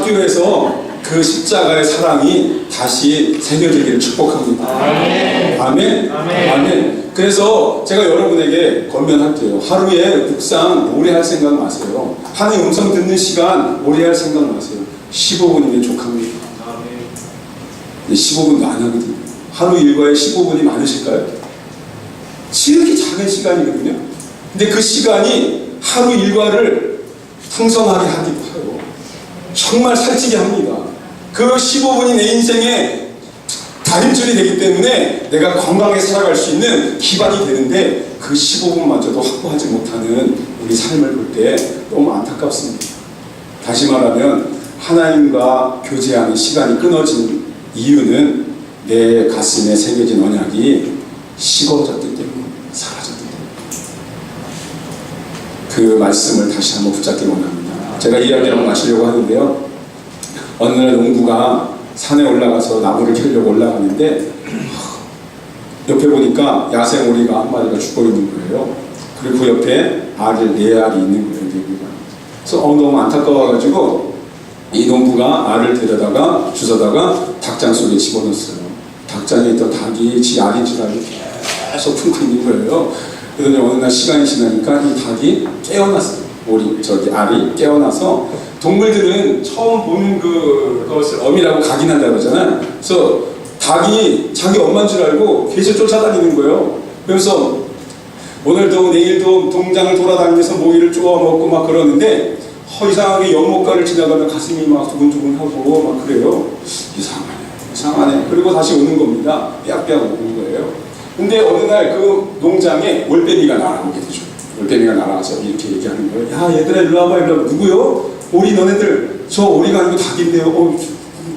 학교에서 그 십자가의 사랑이 다시 새겨지기를 축복합니다. 아멘. 아멘. 아멘. 그래서 제가 여러분에게 권면할게요. 하루에 묵상 오래 할 생각 마세요. 하나님 음성 듣는 시간 오래 할 생각 마세요. 15분이면 족합니다. 15분도 안 하거든요. 하루 일과에 15분이 많으실까요? 지극히 작은 시간이거든요. 근데 그 시간이 하루 일과를 풍성하게 하기도 하고 정말 살찌게 합니다. 그 15분이 내 인생의 다림줄이 되기 때문에 내가 건강하게 살아갈 수 있는 기반이 되는데 그 15분마저도 확보하지 못하는 우리 삶을 볼 때 너무 안타깝습니다. 다시 말하면 하나님과 교제하는 시간이 끊어진 이유는 내 가슴에 새겨진 언약이 식어졌기 때문에, 사라졌기 때문에. 그 말씀을 다시 한번 붙잡기 원합니다. 제가 이야기 한번 마치려고 하는데요. 어느 날 농부가 산에 올라가서 나무를 캐려고 올라가는데 옆에 보니까 야생 오리가 한 마리가 죽어 있는 거예요. 그리고 그 옆에 네 알이 있는 거예요. 그래서 너무 안타까워가지고 이 농부가 알을 데려다가 주워다가 닭장 속에 집어넣었어요. 닭장에 있던 닭이 지 알인 줄 알고 계속 품고 있는 거예요. 그러더니 어느 날 시간이 지나니까 이 닭이 깨어났어요. 알이 깨어나서 동물들은 처음 보는 그것을 어미라고 각인한다고 그러잖아요. 그래서 닭이 자기 엄마인 줄 알고 계속 쫓아다니는 거예요. 그래서 오늘도 내일도 동장을 돌아다니면서 모이를 쪼아 먹고 막 그러는데 이상하게 연못가를 지나가면 가슴이 막 두근두근하고 막 그래요. 이상하네. 그리고 다시 오는 겁니다. 삐약삐약 오는 거예요. 근데 어느 날 그 농장에 올빼미가 날아오게 되죠. 올빼미가 날아와서 이렇게 얘기하는 거예요. 야 얘들아 일로 와봐. 누구요? 오리 너네들. 저 오리가 아니고 닭인데요.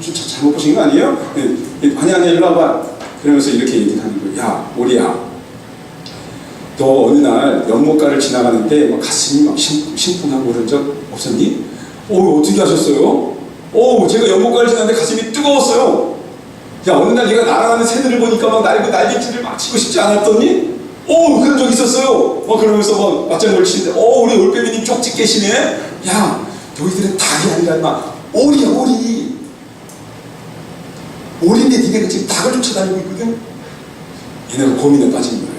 잘못 보신 거 아니에요? 네. 아니 일로 와봐. 그러면서 이렇게 얘기하는 거예요. 야 오리야. 너 어느 날 연못가를 지나가는데 막 가슴이 막 심쿵하고 그런 적 없었니? 어떻게 하셨어요? 제가 연못가를 지나는데 가슴이 뜨거웠어요. 야 어느 날 얘가 날아가는 새들을 보니까 막 날개짓을 막 치고 싶지 않았더니 그런 적 있었어요. 그러면서 막 맞장구를 치는데 우리 올빼미님 쪽집 계시네. 야 너희들은 닭이 아니라 막 오리야 오리. 오리인데 니네가 지금 닭을 쫓아다니고 있거든. 얘네가 고민에 빠진 거예요.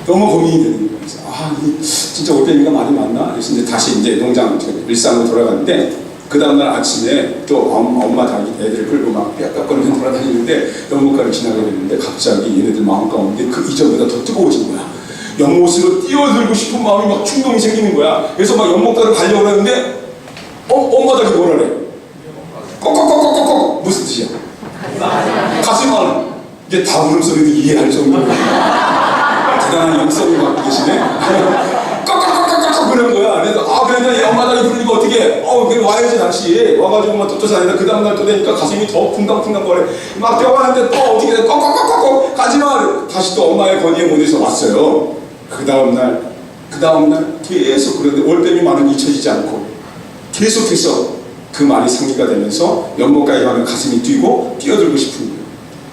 너무 고민이 되는 거예요. 그래서 이게 진짜 올빼미가 많이 많나? 그래서 다시 농장 일상으로 돌아갔는데 그 다음날 아침에 또 엄마 닭이 애들을 끌고 막 삐약삐약거리면서 돌아다니는데 연못가를 지나게 됐는데 갑자기 얘네들 마음 가운데 그 이전보다 더 뜨거워진 거야. 연못으로 뛰어들고 싶은 마음이 막 충동이 생기는 거야. 그래서 막 연못가를 가려고 하는데 엄마 닭이 뭐라래? 꼭꼭꼭꼭꼭 무슨 뜻이야? 가슴이 많아. 이제 다 울음소리도 이해할 정도로 대단한 영성을 갖고 계시네. 꺽꺽꺽꺽꺽 그런 거야. 그래서 그러니까 이 엄마 닭이 부르니까 어떻게 해? 그래 와야지 다시 와가지고 막 쫓아다니다. 그 다음날 또 되니까 가슴이 더 쿵당쿵당거려. 막 뛰어가는데 또 어떻게 돼? 꺽꺽꺽꺽 가지마. 다시 또 엄마의 건의에 못 해서 왔어요. 그 다음날 계속 그런데 올빼미 말은 잊혀지지 않고 계속해서 그 말이 상기가 되면서 연못가에 가면 가슴이 뛰고 뛰어들고 싶은 거예요.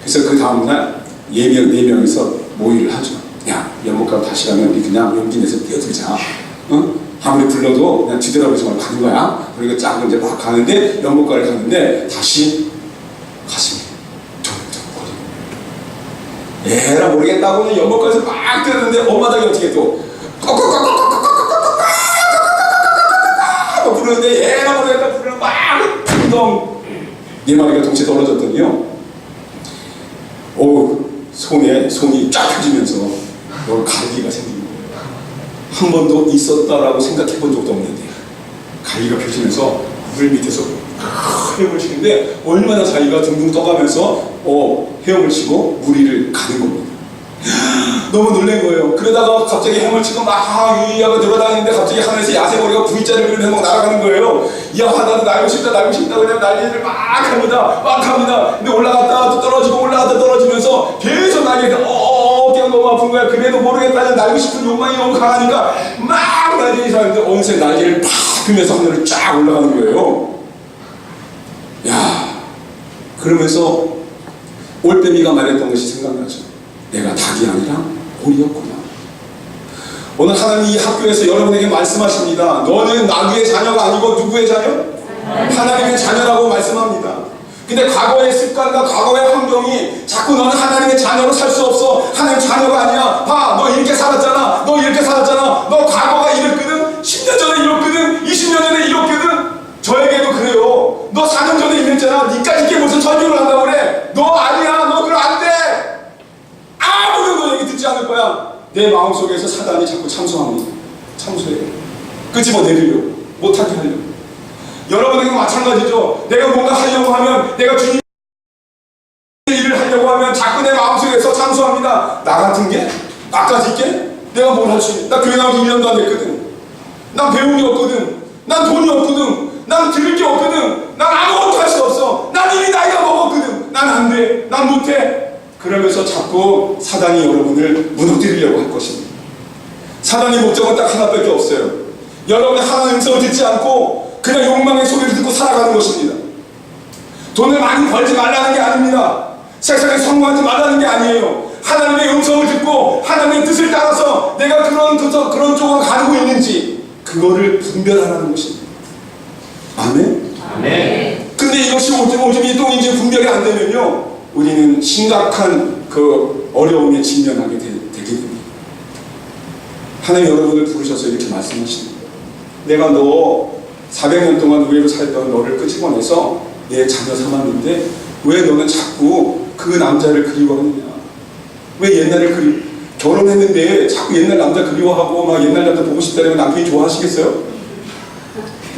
그래서 그 다음날 네 명이서 모의를 하죠. 야 연못가 다시 가면 우리 그냥 용기 내서 뛰어들자. 아무리 불러도 그냥 뒤돌아보지 말고 가는 거야. 그리고 쫙 이제 막 가는데 연못가를 가는데 다시 가슴이 두근두근거리는 거예요. 에라 모르겠다고는 연못가에서 막 뛰었는데 엄마 닭이 어떻게 또 부르는데 에라 모르겠다 부르는 막 풍덩 네 마리가 동시에 떨어졌더니요. 손이 쫙 펴지면서 갈기가 생긴 거예요. 한 번도 있었다라고 생각해 본 적도 없는데 갈기가 펴지면서 물 밑에서 헤엄을 치는데 얼마나 자기가 둥둥 떠가면서 헤엄을 치고 물 위를 가는 겁니다. 너무 놀란 거예요. 그러다가 갑자기 헤엄을 치고 막 유유하게 돌아다니는데 갑자기 하늘에서 야생오리가 V자를 그리면서 막 날아가는 거예요. 야 나도 날고 싶다 그냥 날개를 막 합니다. 근데 올라갔다가 또 떨어지고 올라갔다 떨어지면서 계속 날개가 어깨가 너무 아픈 거야. 그래도 모르겠다. 날고 싶은 욕망이 너무 강하니까 막 날개를 사는데 어느새 날개를 팍 펴면서 하늘을 쫙 올라가는 거예요. 야 그러면서 올빼미가 말했던 것이 생각나죠. 내가 닭이 아니라 오리였구나. 오늘 하나님이 이 학교에서 여러분에게 말씀하십니다. 너는 나귀의 자녀가 아니고 누구의 자녀? 하나님의 자녀라고 말씀합니다. 근데 과거의 습관과 과거의 환경이 자꾸 너는 하나님의 자녀로 살 수 없어. 하나님 자녀가 아니야. 봐, 너 이렇게 살았잖아. 너 이렇게 살았잖아. 너 과거가 이랬거든. 10년 전에 이랬거든. 20년 전에 이랬거든. 저에게도 그래요. 너 4년 전에 이랬잖아. 니까지 이게 무슨 설교를 한다고 그래. 너 아니야. 너 그럼 안 돼. 아무도 너 얘기 듣지 않을 거야. 내 마음속에서 사단이 자꾸 참소합니다. 참소해요. 끄집어내리려고. 못하게 하려고. 여러분에게 마찬가지죠. 내가 뭔가 하려고 하면, 내가 주님 일을 하려고 하면 자꾸 내 마음속에서 참소합니다. 나 같은 게? 나까지 있게? 내가 뭘 할 수 있는? 나 교회 나오기 1년도 안 됐거든. 난 배운 게 없거든. 난 돈이 없거든. 난 들을 게 없거든. 난 아무것도 할 수 없어. 난 이미 나이가 먹었거든. 난 안 돼. 난 못해. 그러면서 자꾸 사단이 여러분을 무너뜨리려고 할 것입니다. 사단의 목적은 딱 하나밖에 없어요. 여러분의 하나님의 음성을 듣지 않고 그냥 욕망의 소리를 듣고 살아가는 것입니다. 돈을 많이 벌지 말라는 게 아닙니다. 세상에 성공하지 말라는 게 아니에요. 하나님의 음성을 듣고 하나님의 뜻을 따라서 내가 그런 쪽으로 가고 있는지 그거를 분별하라는 것입니다. 아멘? 아멘. 근데 이것이 오줌이 똥인지 분별이 안 되면요, 우리는 심각한 그 어려움에 직면하게 되게 됩니다. 하나님 여러분을 부르셔서 이렇게 말씀하십니다. 내가 너 400년 동안 우애로 살던 너를 끄집어내서 내 자녀 삼았는데 왜 너는 자꾸 그 남자를 그리워하느냐? 왜 옛날을 결혼했는데 자꾸 옛날 남자 그리워하고 막 옛날 남자 보고 싶다면 남편이 좋아하시겠어요?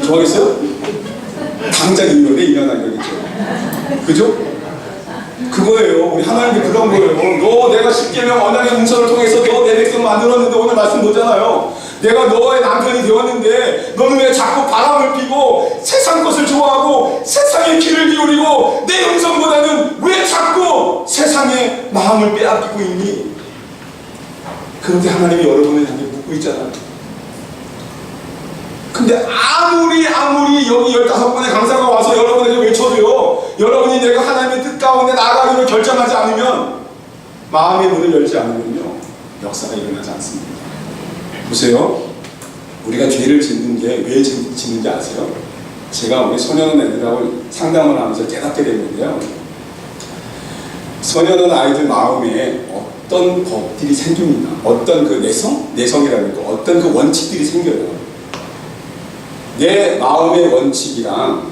좋아하겠어요? 당장 이혼해 일어나겠죠. 그죠? 그거예요. 우리 하나님께 그런 거예요. 너 내가 10계명 언약의 문서를 통해서 너 내 백성 만들었는데 오늘 말씀 보잖아요. 내가 너의 남편이 되었는데 너는 왜 자꾸 바람을 피고 세상 것을 좋아하고 세상의 귀를 기울이고 내 음성보다는 왜 자꾸 세상의 마음을 빼앗기고 있니? 그런데 하나님이 여러분을 향해 묻고 있잖아요. 근데 아무리 여기 15번의 강사가 와서 여러분에게 외쳐도요, 여러분이 내가 하나님의 뜻 가운데 나아가기로 결정하지 않으면, 마음의 문을 열지 않으면요, 역사가 일어나지 않습니다. 보세요. 우리가 죄를 짓는 게 왜 짓는지 아세요? 제가 우리 소년원 애들하고 상담을 하면서 깨닫게 됐는데요, 소년원 아이들 마음에 어떤 법들이 생깁니다. 어떤 그 내성이라고 할까, 어떤 그 원칙들이 생겨요. 내 마음의 원칙이랑,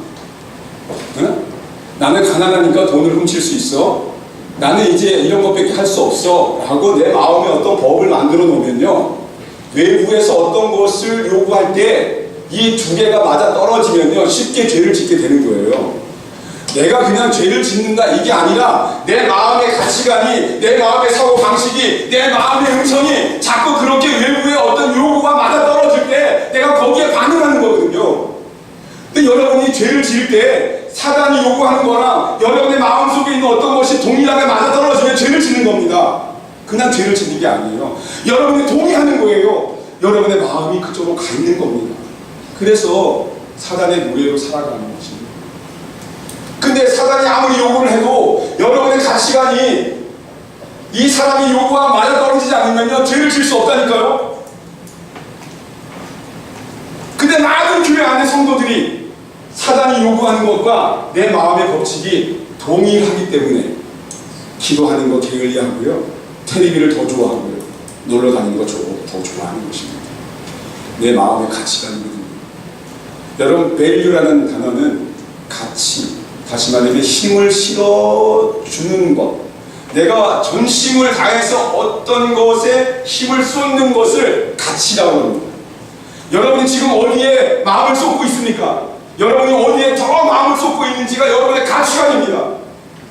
응? 나는 가난하니까 돈을 훔칠 수 있어. 나는 이제 이런 것밖에 할 수 없어. 라고 내 마음에 어떤 법을 만들어 놓으면요, 외부에서 어떤 것을 요구할 때 이 두 개가 맞아 떨어지면요, 쉽게 죄를 짓게 되는 거예요. 내가 그냥 죄를 짓는다 이게 아니라 내 마음의 가치관이, 내 마음의 사고 방식이, 내 마음의 음성이 자꾸 그렇게 외부의 어떤 요구가 맞아 떨어질 때 내가 거기에 반응하는 거거든요. 근데 여러분이 죄를 지을 때 사단이 요구하는 거랑 여러분의 마음속에 있는 어떤 것이 동일하게 맞아 떨어지면 죄를 짓는 겁니다. 그냥 죄를 짓는 게 아니에요. 여러분이 동의하는 거예요. 여러분의 마음이 그쪽으로 가 있는 겁니다. 그래서 사단의 노예로 살아가는 것입니다. 근데 사단이 아무리 요구를 해도 여러분의 가치관이 이 사람이 요구와 맞아떨어지지 않으면요, 죄를 질 수 없다니까요. 근데 많은 교회 안의 성도들이 사단이 요구하는 것과 내 마음의 법칙이 동일하기 때문에 기도하는 거 게을리하고요, 텔레비를 더 좋아하고요, 놀러 다니는 거 더 좋아하는 것입니다. 내 마음의 가치관이거든요. 여러분, 밸류라는 단어는 가치, 다시 말하면 힘을 실어주는 것, 내가 전심을 다해서 어떤 것에 힘을 쏟는 것을 가치라고 합니다. 여러분이 지금 어디에 마음을 쏟고 있습니까? 여러분이 어디에 더 마음을 쏟고 있는지가 여러분의 가치관입니다.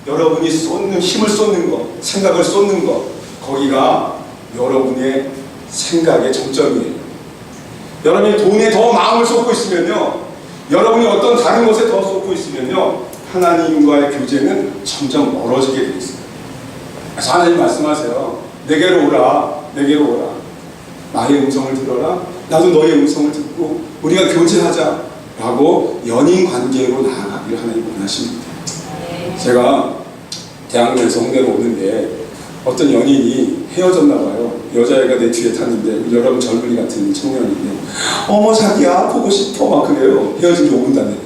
여러분이 힘을 쏟는 것, 생각을 쏟는 것, 거기가 여러분의 생각의 정점이에요. 여러분이 돈에 더 마음을 쏟고 있으면요, 여러분이 어떤 다른 것에 더 쏟고 있으면요, 하나님과의 교제는 점점 멀어지게 되어 있어요. 그래서 하나님 말씀하세요. 내게로 오라, 내게로 오라. 나의 음성을 들어라. 나도 너의 음성을 듣고 우리가 교제하자. 라고 연인 관계로 나아가기를 하나님 원하십니다. 제가 대학로에서 홍대로 오는데 어떤 연인이 헤어졌나 봐요. 여자애가 내 뒤에 탔는데, 여러분 젊은이 같은 청년인데, 어머 자기야 보고 싶어 막 그래요. 헤어진 지 5분도 안 됐는데.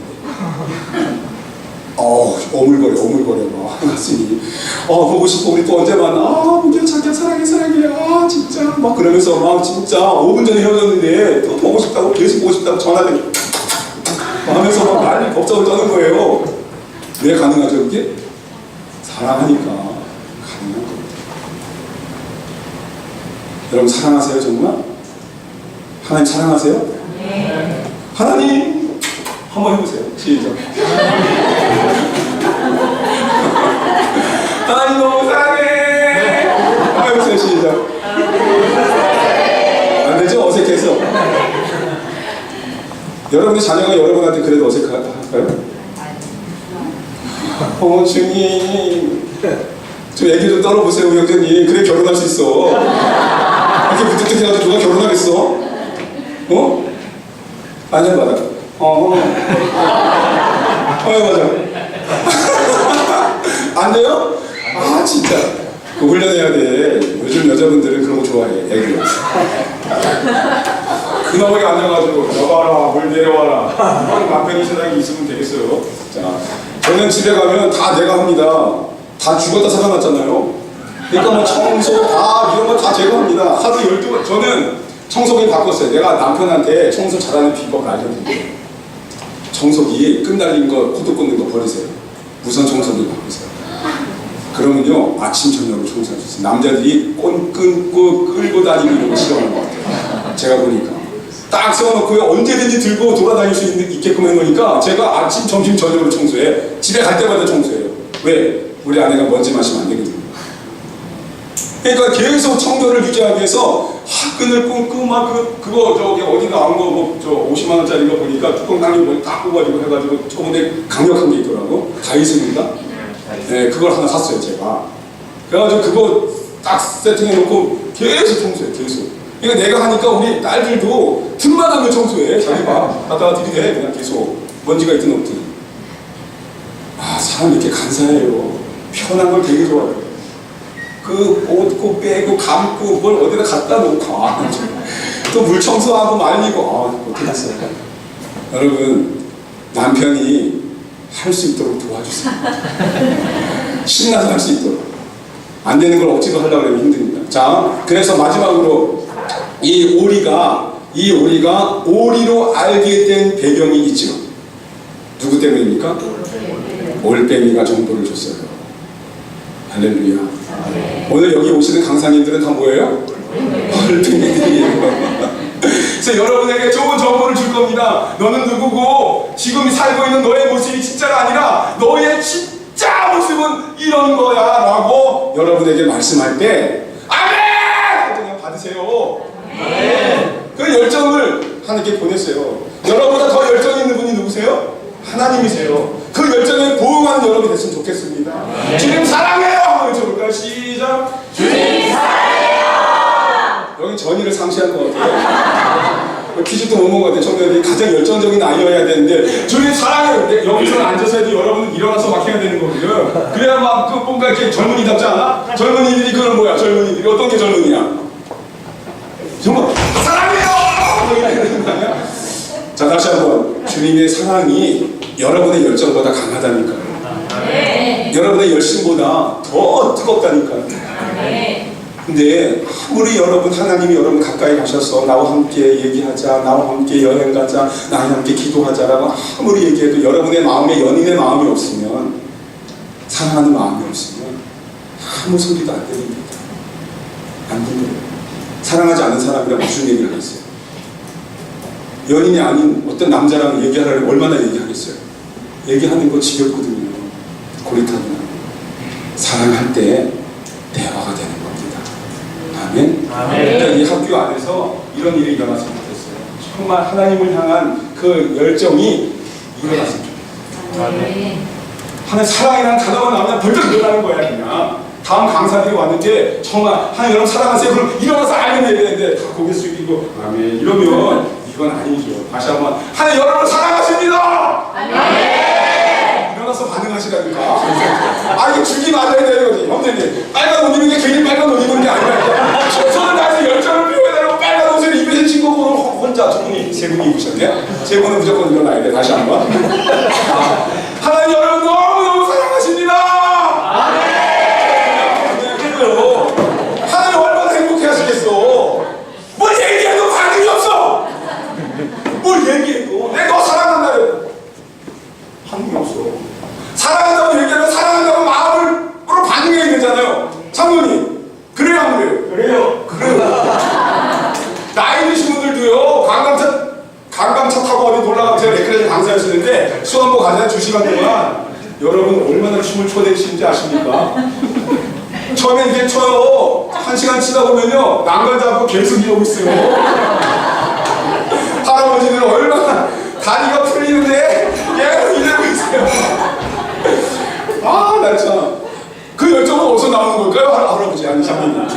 오물거려 막 가슴이 보고 싶어 우리 또 언제 만나 문규야 자기야 사랑해 진짜 막 그러면서 막 진짜 5분 전에 헤어졌는데 또 보고 싶다고 계속 보고 싶다고 전화를 하면서 막 난리 법석을 떠는 거예요. 왜 가능하죠 그게? 사랑하니까 가능한 겁니다. 여러분 사랑하세요 정말? 하나님 사랑하세요? 네. 하나님 한번 해보세요. 시작. 하나님 너무 사랑해. 한번 해보세요. 시작. 안 되죠? 어색해서. 여러분의 자녀가 여러분한테 그래도 어색할까요? 주님 저 얘기 좀 떨어보세요 우리 형제님. 그래 결혼할 수 있어. 이렇게 무뚝뚝해가지고 누가 결혼하겠어? 안전 받아. 맞아. 안 돼요? 진짜. 그 훈련해야 돼. 요즘 여자분들은 그런 거 좋아해. 애교. 그놈에게 앉아가지고 여봐라, 물 내려와라. 남편이 세상에 있으면 되겠어요. 자, 저는 집에 가면 다 내가 합니다. 다 죽었다 살아났잖아요. 그러니까 뭐 청소 다 이런 거 다 제가 합니다. 하루 12번. 저는 청소기 바꿨어요. 내가 남편한테 청소 잘하는 비법 알려드릴게요. 청소기 끈 달린 거, 코드 꽂는 거 버리세요. 무선 청소기 바꾸세요. 그러면요 아침 저녁으로 청소해주세요. 남자들이 끈 끊고 끌고 다니고 이런 거 싫어하는 것 같아요. 제가 보니까 딱 세워놓고요 언제든지 들고 돌아다닐 수 있게끔 해놓으니까 제가 아침 점심 저녁으로 청소해. 집에 갈 때마다 청소해요. 왜? 우리 아내가 먼지 마시면 안 되거든요. 그러니까 계속 청결을 유지하기 위해서 끈을 끊고 막 그거 저기 어디 나온 거 뭐 저 50만 원짜리 거 보니까 뚜껑 당긴 거 다 뽑아지고 해가지고 저번에 강력한 게 있더라고. 다이슨인가? 네, 그걸 하나 샀어요 제가. 그래가지고 그거 딱 세팅해 놓고 계속 청소해 계속. 그러니까 내가 하니까 우리 딸들도 틈만 하면 청소해. 자기 봐 갖다가 들이대 그냥 계속 먼지가 있든 없든. 사람이 이렇게 간사해요. 편한 걸 되게 좋아해요. 그 옷고 빼고 감고 뭘 어디다 갖다 놓고 또 물 청소하고 말리고 어떻게 했어요? 여러분 남편이 할 수 있도록 도와주세요. 신나서 할 수 있도록. 안 되는 걸 억지로 하려고 하면 힘듭니다. 자, 그래서 마지막으로 이 오리가 오리로 알게 된 배경이 있죠. 누구 때문입니까? 올빼미가 정보를 줬어요. 할렐루야. 오늘 여기 오시는 강사님들은 다 뭐예요? 올빼미들이에요. 그래서 여러분에게 좋은 정보를 줄 겁니다. 너는 누구고 지금 살고 있는 너의 모습이 진짜가 아니라 너의 진짜 모습은 이런 거야 라고 여러분에게 말씀할 때 아멘! 그냥 받으세요. 그 열정을 하나님께 보냈어요. 여러분보다 더 열정이 있는 분이 누구세요? 하나님이세요. 그 열정에 보응하는 여러분이 됐으면 좋겠습니다. 주님 사랑해요! 한번 외쳐볼까요? 시작! 주님 사랑해요! 여기 전의를 상실한 것 같아요. 퀴즈도 못 먹은 것 같아요. 청년들이 가장 열정적인 아이여야 되는데 주님 사랑해요! 근데 여기서 앉아서 해도 여러분은 일어나서 막 해야 되는 거거든요. 그래야 막 뭔가 이렇게 젊은이답지 않아? 젊은이들이 그건 뭐야? 젊은이들이 어떤 게 젊은이야? 정말 사랑해요! 이렇게 되는 거 아니야? 자, 다시 한번 주님의 사랑이 여러분의 열정보다 강하다니까요. 네. 여러분의 열심보다 더 뜨겁다니까요. 네. 근데 아무리 여러분 하나님이 여러분 가까이 가셔서 나와 함께 얘기하자, 나와 함께 여행 가자, 나와 함께 기도하자라고 아무리 얘기해도 여러분의 마음에 연인의 마음이 없으면, 사랑하는 마음이 없으면 아무 소리도 안 들립니다. 안 들려요. 사랑하지 않는 사람이랑 무슨 얘기를 하겠어요? 연인이 아닌 어떤 남자랑 얘기하려면 얼마나 얘기하겠어요? 얘기하는 거 지겹거든요. 고리타분하고. 사랑할 때 대화가 되는 겁니다. 아멘? 그러니까 이 학교 안에서 이런 일이 일어났으면 좋겠어요. 정말 하나님을 향한 그 열정이 일어났으면 좋겠어요. 아멘. 하나님 사랑이라는 단어가 나오면 벌떡 일어나는 거야 그냥. 다음 강사들이 왔는데 정말 하나님 여러분 사랑하세요. 그럼 일어나서 알면 얘기했는데 다 고개 숙이고 아멘 이러면 이건 아니죠. 다시 한번 하나님 여러분 사랑하십니다. 아멘. 일어나서 반응하시라니까. 이게 줄기 맞아야 되는 거지. 형제님 빨간 옷 입은 게 괜히 빨간 옷 입은 게 아니라 손을 다해서 열정을 표현하려고 빨간 옷을 입으신 친구분은 혼자 두 분이 세 분이 입으셨네. 세 분은 무조건 일어나야 돼. 다시 한번 하나님 여러분 너무너무 사랑하십니다. 2시간 동안 여러분 얼마나 춤을 춰대시는지 아십니까? 처음에 이게 쳐요. 1시간 치다 보면요 난간 잡고 계속 이러고 있어요. 할아버지는 얼마나 다리가 풀리는데 계속 이러고 있어요. 아, 나 참. 그 열정은 어디서 나오는 걸까요? 할아버지 아니 장님.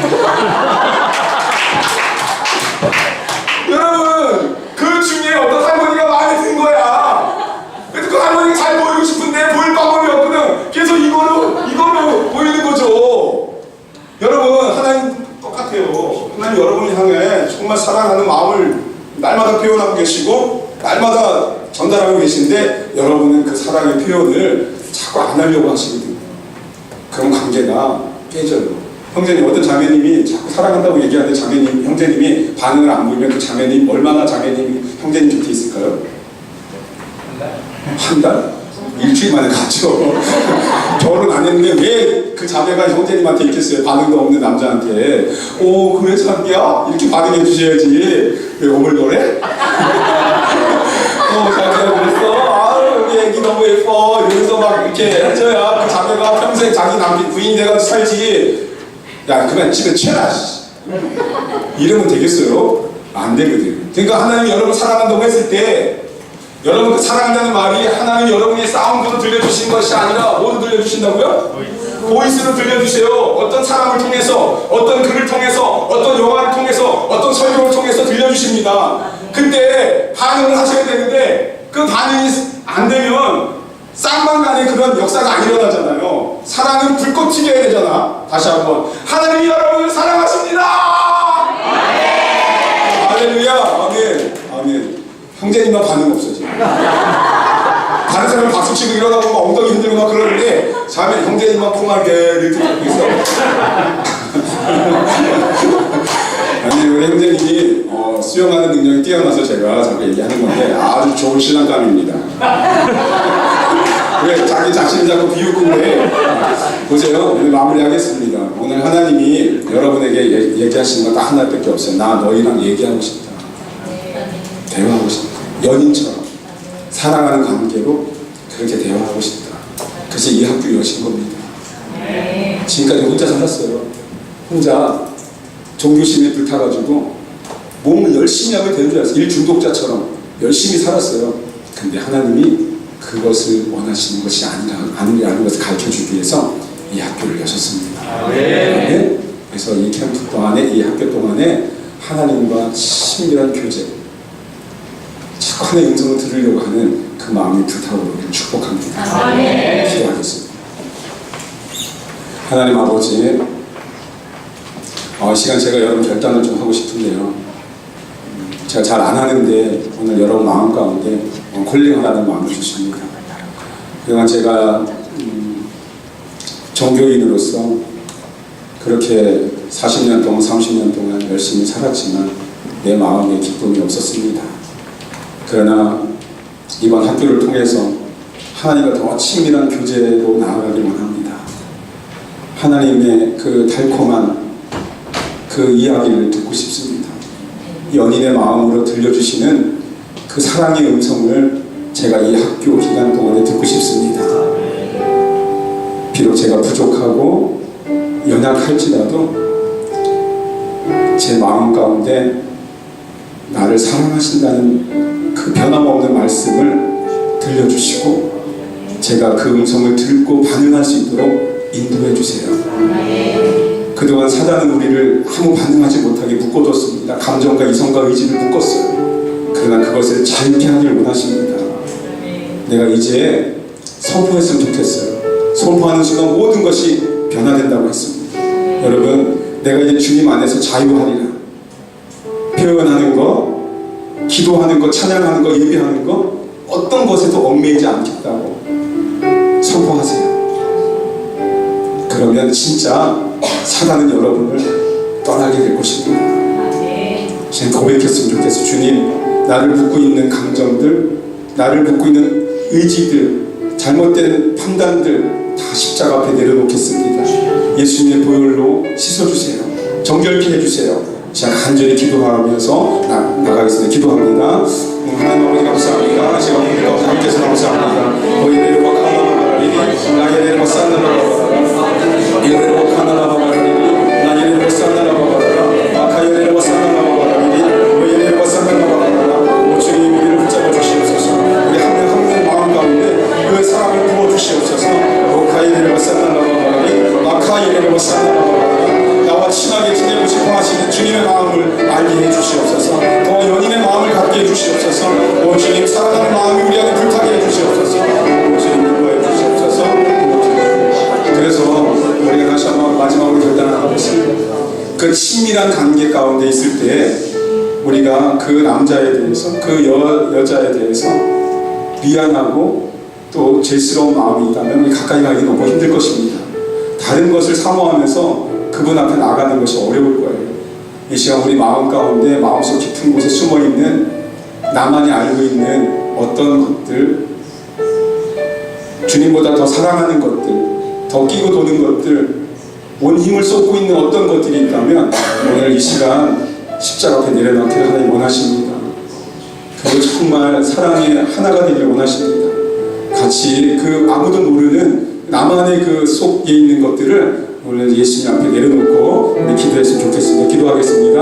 여러분 그 중에 어떤 할머니가 마음에 든 거야. 그래서 그 할머니가 잘 보이고 싶은데 보일 방법이 없거든. 계속 이거로 보이는 거죠. 여러분 하나님 똑같아요. 하나님 여러분을 향해 정말 사랑하는 마음을 날마다 표현하고 계시고 날마다 전달하고 계신데 여러분은 그 사랑의 표현을 자꾸 안 하려고 하시거든요. 그럼 관계가 깨져요. 형제님, 어떤 자매님이 자꾸 사랑한다고 얘기하는데 자매님, 형제님이 반응을 안 보이면 그 자매님 얼마나 자매님이 형제님 곁에 있을까요? 한 달? 일주일 만에 갔죠. 결혼 안 했는데 왜 그 자매가 형제님한테 있겠어요? 반응도 없는 남자한테. 오, 그래 자기야? 이렇게 반응해 주셔야지. 왜 오물거래? 자기야 그랬어? 아유 우리 애기 너무 예뻐. 이러면서 막 이렇게 해줘야 그 자매가 평생 자기 남편 부인이 돼가지고 살지. 야 그만 집에 채라 이러면 되겠어요? 안 되거든요. 그러니까 하나님이 여러분 사랑한다고 했을 때 여러분 그 사랑한다는 말이 하나님이 여러분의 사운드로 들려주신 것이 아니라 뭐로 들려주신다고요? 보이스로 들려주세요. 어떤 사람을 통해서, 어떤 글을 통해서, 어떤 영화를 통해서, 어떤 설교를 통해서 들려주십니다. 근데 반응을 하셔야 되는데 그 반응이 안 되면 쌍방간에 그런 역사가 안 일어나잖아요. 사랑은 불꽃 튀겨야 되잖아. 다시 한번 하나님이 여러분을 사랑하십니다. 할렐루야. 아멘. 아멘. 형제님만 반응 없어 지금. 다른 사람은 박수치고 일어나고 막 엉덩이 흔들고 막 그러는데 자매 형제님만 콩하게 이렇게 듣고 있어. 아니 우리 형제님이 수영하는 능력이 뛰어나서 제가 자꾸 얘기하는 건데 아주 좋은 신랑감입니다. 왜 자기 자신을 자꾸 비웃고 그래? 보세요. 오늘 마무리하겠습니다. 오늘 하나님이 여러분에게 얘기하시는 건 딱 하나밖에 없어요. 나 너희랑 얘기하고 싶다. 대화하고 싶다. 연인처럼 사랑하는 관계로 그렇게 대화하고 싶다. 그래서 이 학교 여신 겁니다. 지금까지 혼자 살았어요. 혼자 종교심에 불타가지고 몸을 열심히 하면 되는 줄 알았어요. 일 중독자처럼 열심히 살았어요. 근데 하나님이 그것을 원하시는 것이 아니라는 것을 가르쳐주기 위해서 이 학교를 여셨습니다. 네. 그래서 이 캠프 동안에, 이 학교 동안에 하나님과 친밀한 교제, 착한의 음성을 들으려고 하는 그 마음이 불타오르기를 축복합니다. 기도하겠습니다. 하나님 아버지, 이 시간 제가 여러분 결단을 좀 하고 싶은데요. 제가 잘 안 하는데 오늘 여러분 마음 가운데 콜링하라는 마음을 주십니다. 그동안 제가 종교인으로서 그렇게 40년 동안 30년 동안 열심히 살았지만 내 마음에 기쁨이 없었습니다. 그러나 이번 학교를 통해서 하나님과 더 친밀한 교제로 나아가길 원합니다. 하나님의 그 달콤한 그 이야기를 듣고 싶습니다. 연인의 마음으로 들려주시는 그 사랑의 음성을 제가 이 학교 기간 동안에 듣고 싶습니다. 비록 제가 부족하고 연약할지라도 제 마음 가운데 나를 사랑하신다는 그 변함없는 말씀을 들려주시고 제가 그 음성을 듣고 반응할 수 있도록 인도해 주세요. 그동안 사단은 우리를 아무 반응하지 못하게 묶어뒀습니다. 감정과 이성과 의지를 묶었어요. 그러나 그것을 자유케 하길 원하십니다. 내가 이제 선포했으면 좋겠어요. 선포하는 순간 모든 것이 변화된다고 했습니다. 여러분, 내가 이제 주님 안에서 자유하리라. 표현하는 거, 기도하는 거, 찬양하는 거, 예배하는 거 어떤 것에도 얽매이지 않겠다고 선포하세요. 그러면 진짜 사단은 여러분을 떠나게 될 것입니다. 지금 고백했으면 좋겠어요. 주님, 나를 묶고 있는 감정들, 나를 묶고 있는 의지들, 잘못된 판단들 다 십자가 앞에 내려놓겠습니다. 예수님의 보혈로 씻어주세요. 정결케 해주세요. 자, 간절히 기도하면서 나가겠습니다. 기도합니다. 하나님 아버지 감사합니다. 제가 우리 가운데 함께해서 감사합니다. 오이레르와 카나라바라리니 나예레르와 산나라바라라 이레르와 카나라바라리니 나예레르와 산나라바라라 마카예레르와 산나라바라리니 오이레르와 산나라바라라 주님 우리를 붙잡아 주시옵소서. 우리 한 명 한 명 마음 가운데 그 사랑을 부어 주시옵소서. 오카예레르와 산나라바라리 마카예레르와 산나라바라라 나와 친하게 지내고 싶어 하시는 주님의 마음을 알게 해주시옵소서. 더 연인의 마음을 갖게 해주시옵소서. 오 주님 사랑하는 마음이 우리 안에 불타게 해주시옵소서. 오 주님 인도해 주시옵소서. 그래서 우리가 다시 한번 마지막으로 결단하겠습니다. 그 친밀한 관계 가운데 있을 때 우리가 그 남자에 대해서 그 여자에 대해서 미안하고 또 죄스러운 마음이 있다면 우리 가까이 가기 너무 힘들 것입니다. 다른 것을 사모하면서 그분 앞에 나가는 것이 어려울 거예요. 이 시간 우리 마음 가운데 마음속 깊은 곳에 숨어있는 나만이 알고 있는 어떤 것들, 주님보다 더 사랑하는 것들, 더 끼고 도는 것들, 온 힘을 쏟고 있는 어떤 것들이 있다면 오늘 이 시간 십자가 앞에 내려놓기를 하나님 원하십니다. 그리고 정말 사랑의 하나가 되기를 원하십니다. 같이 그 아무도 모르는 나만의 그 속에 있는 것들을 오늘 예수님 앞에 내려놓고 우리 기도했으면 좋겠습니다. 기도하겠습니다.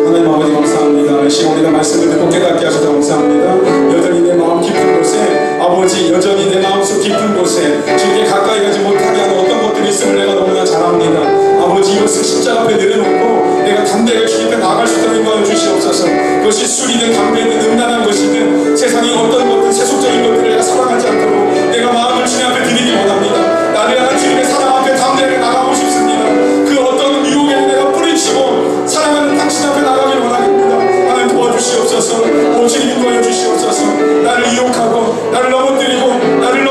하나님 아버지 감사합니다. 이 시간 우리가 말씀을 듣고 깨닫게 하셔서 감사합니다. 여전히 내 마음 깊은 곳에 아버지 여전히 내 마음속 깊은 곳에 주님께 가까이 가지 못하게 하는 어떤 것들이 있음을 내가 너무나 잘 압니다. 아버지 이것을 십자가 앞에 내려놓고 내가 담대하게 주님 앞에 나아갈 수 있도록 인도하여 주시옵소서. 그것이 술이든 담배든 음란한 것이든 세상의 어떤 것들 세속적인 것들을 내가 사랑하지 않도록 내가 마음을 주님 앞에 드리기 원합니다. 나를 향한 주님의 사랑 앞에 담대하게 나가고 싶습니다. 그 어떤 유혹에 내가 뿌리치고 사랑하는 당신 앞에 나가길 원합니다. 하나님 도와주시옵소서. 오 주님 인도하여 주시옵소서. 나를 유혹하고 나를 넘어뜨리고 나를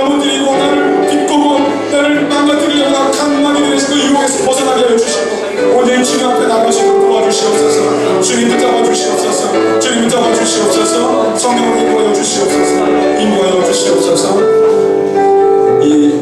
비꼬고 나를 망가뜨리려고 강만이 되는 그 유혹에서 벗어나게 하여 주시고 오늘 주님 앞에 나가시도록 도와주시옵소서. 주님 붙잡아 주시옵소서. 주님 붙잡아 주시옵소서. 성령을 인도하여 주시옵소서. 인도하여 주시옵소서. 이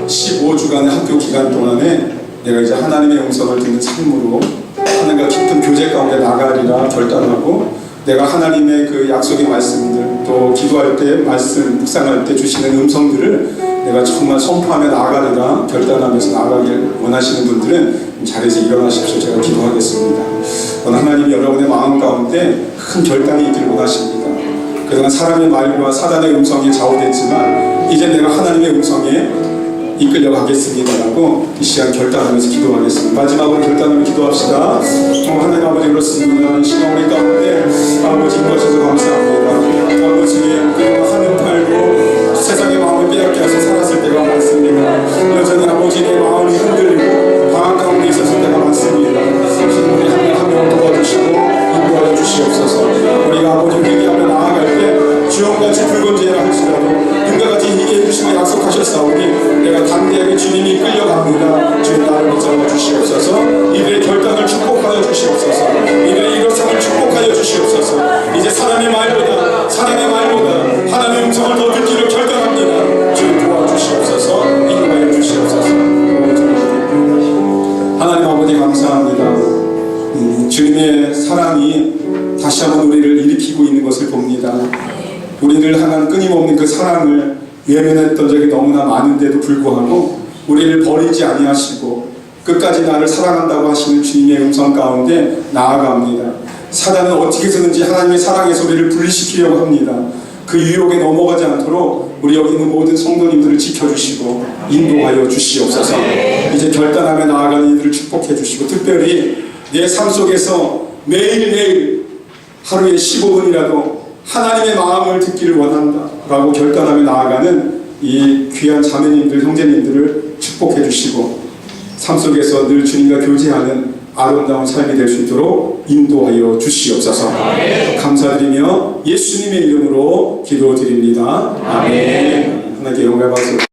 15주간의 학교 기간 동안에 내가 이제 하나님의 음성을 듣는 삶으로 하나님과 깊은 교제 가운데 나가리라 결단하고 내가 하나님의 그 약속의 말씀들 또 기도할 때 말씀 묵상할 때 주시는 음성들을 내가 정말 선포하며 나가리라 결단하면서 나가길 원하시는 분들은 자리에서 일어나십시오. 제가 기도하겠습니다. 하나님이 여러분의 마음 가운데 큰 결단이 있기를 원하십니다. 그동안 사람의 말과 사단의 음성이 좌우됐지만 이제 내가 하나님의 음성에 이끌려 가겠습니다라고 이 시간 결단하면서 기도하겠습니다. 마지막으로 결단하며 기도합시다. 하나님 아버지 그렇습니다. 이 시간 우리 가운데 아버지 인도하셔서 감사합니다. 아버지 하늘 팔고 세상의 마음을 빼앗게 하셔서 살았을 때가 많습니다. 여전히 아버지 내 마음이 흔들리고 방황 가운데 있었을 때가 많습니다. 우리 한 명 도와주시고 인도하여 주시옵소서. 우리가 아버지 회개하며 나아갈 때 주영같이 붉은 죄라 할지라도 눈과 같이 희게 해주시며 약속하셨사오니 내가 담대하게 주님이 끌려갑니다. 주님 나를 붙잡아 주시옵소서. 이들의 결단을 축복하여 주시옵소서. 이들의 일어섬을 축복하여 주시옵소서. 이제 사람의 말보다 하나님의 음성을 더 듣기를 결단합니다. 주님 도와주시옵소서. 인도하여 주시옵소서. 하나님 아버지 감사합니다. 주님의 사랑이 다시 한번 우리를 일으키고 있는 것을 봅니다. 우리를 향한 끊임없는 그 사랑을 외면했던 적이 너무나 많은데도 불구하고 우리를 버리지 아니하시고 끝까지 나를 사랑한다고 하시는 주님의 음성 가운데 나아갑니다. 사단은 어떻게 해서든지 하나님의 사랑의 소리를 분리시키려고 합니다. 그 유혹에 넘어가지 않도록 우리 여기 있는 모든 성도님들을 지켜주시고 인도하여 주시옵소서. 이제 결단하며 나아가는 이들을 축복해 주시고 특별히 내 삶 속에서 매일매일 하루에 15분이라도 하나님의 마음을 듣기를 원한다 라고 결단하며 나아가는 이 귀한 자매님들 형제님들을 축복해 주시고 삶 속에서 늘 주님과 교제하는 아름다운 삶이 될 수 있도록 인도하여 주시옵소서. 감사드리며 예수님의 이름으로 기도드립니다. 아멘. 하나님께 영광을 받으세요.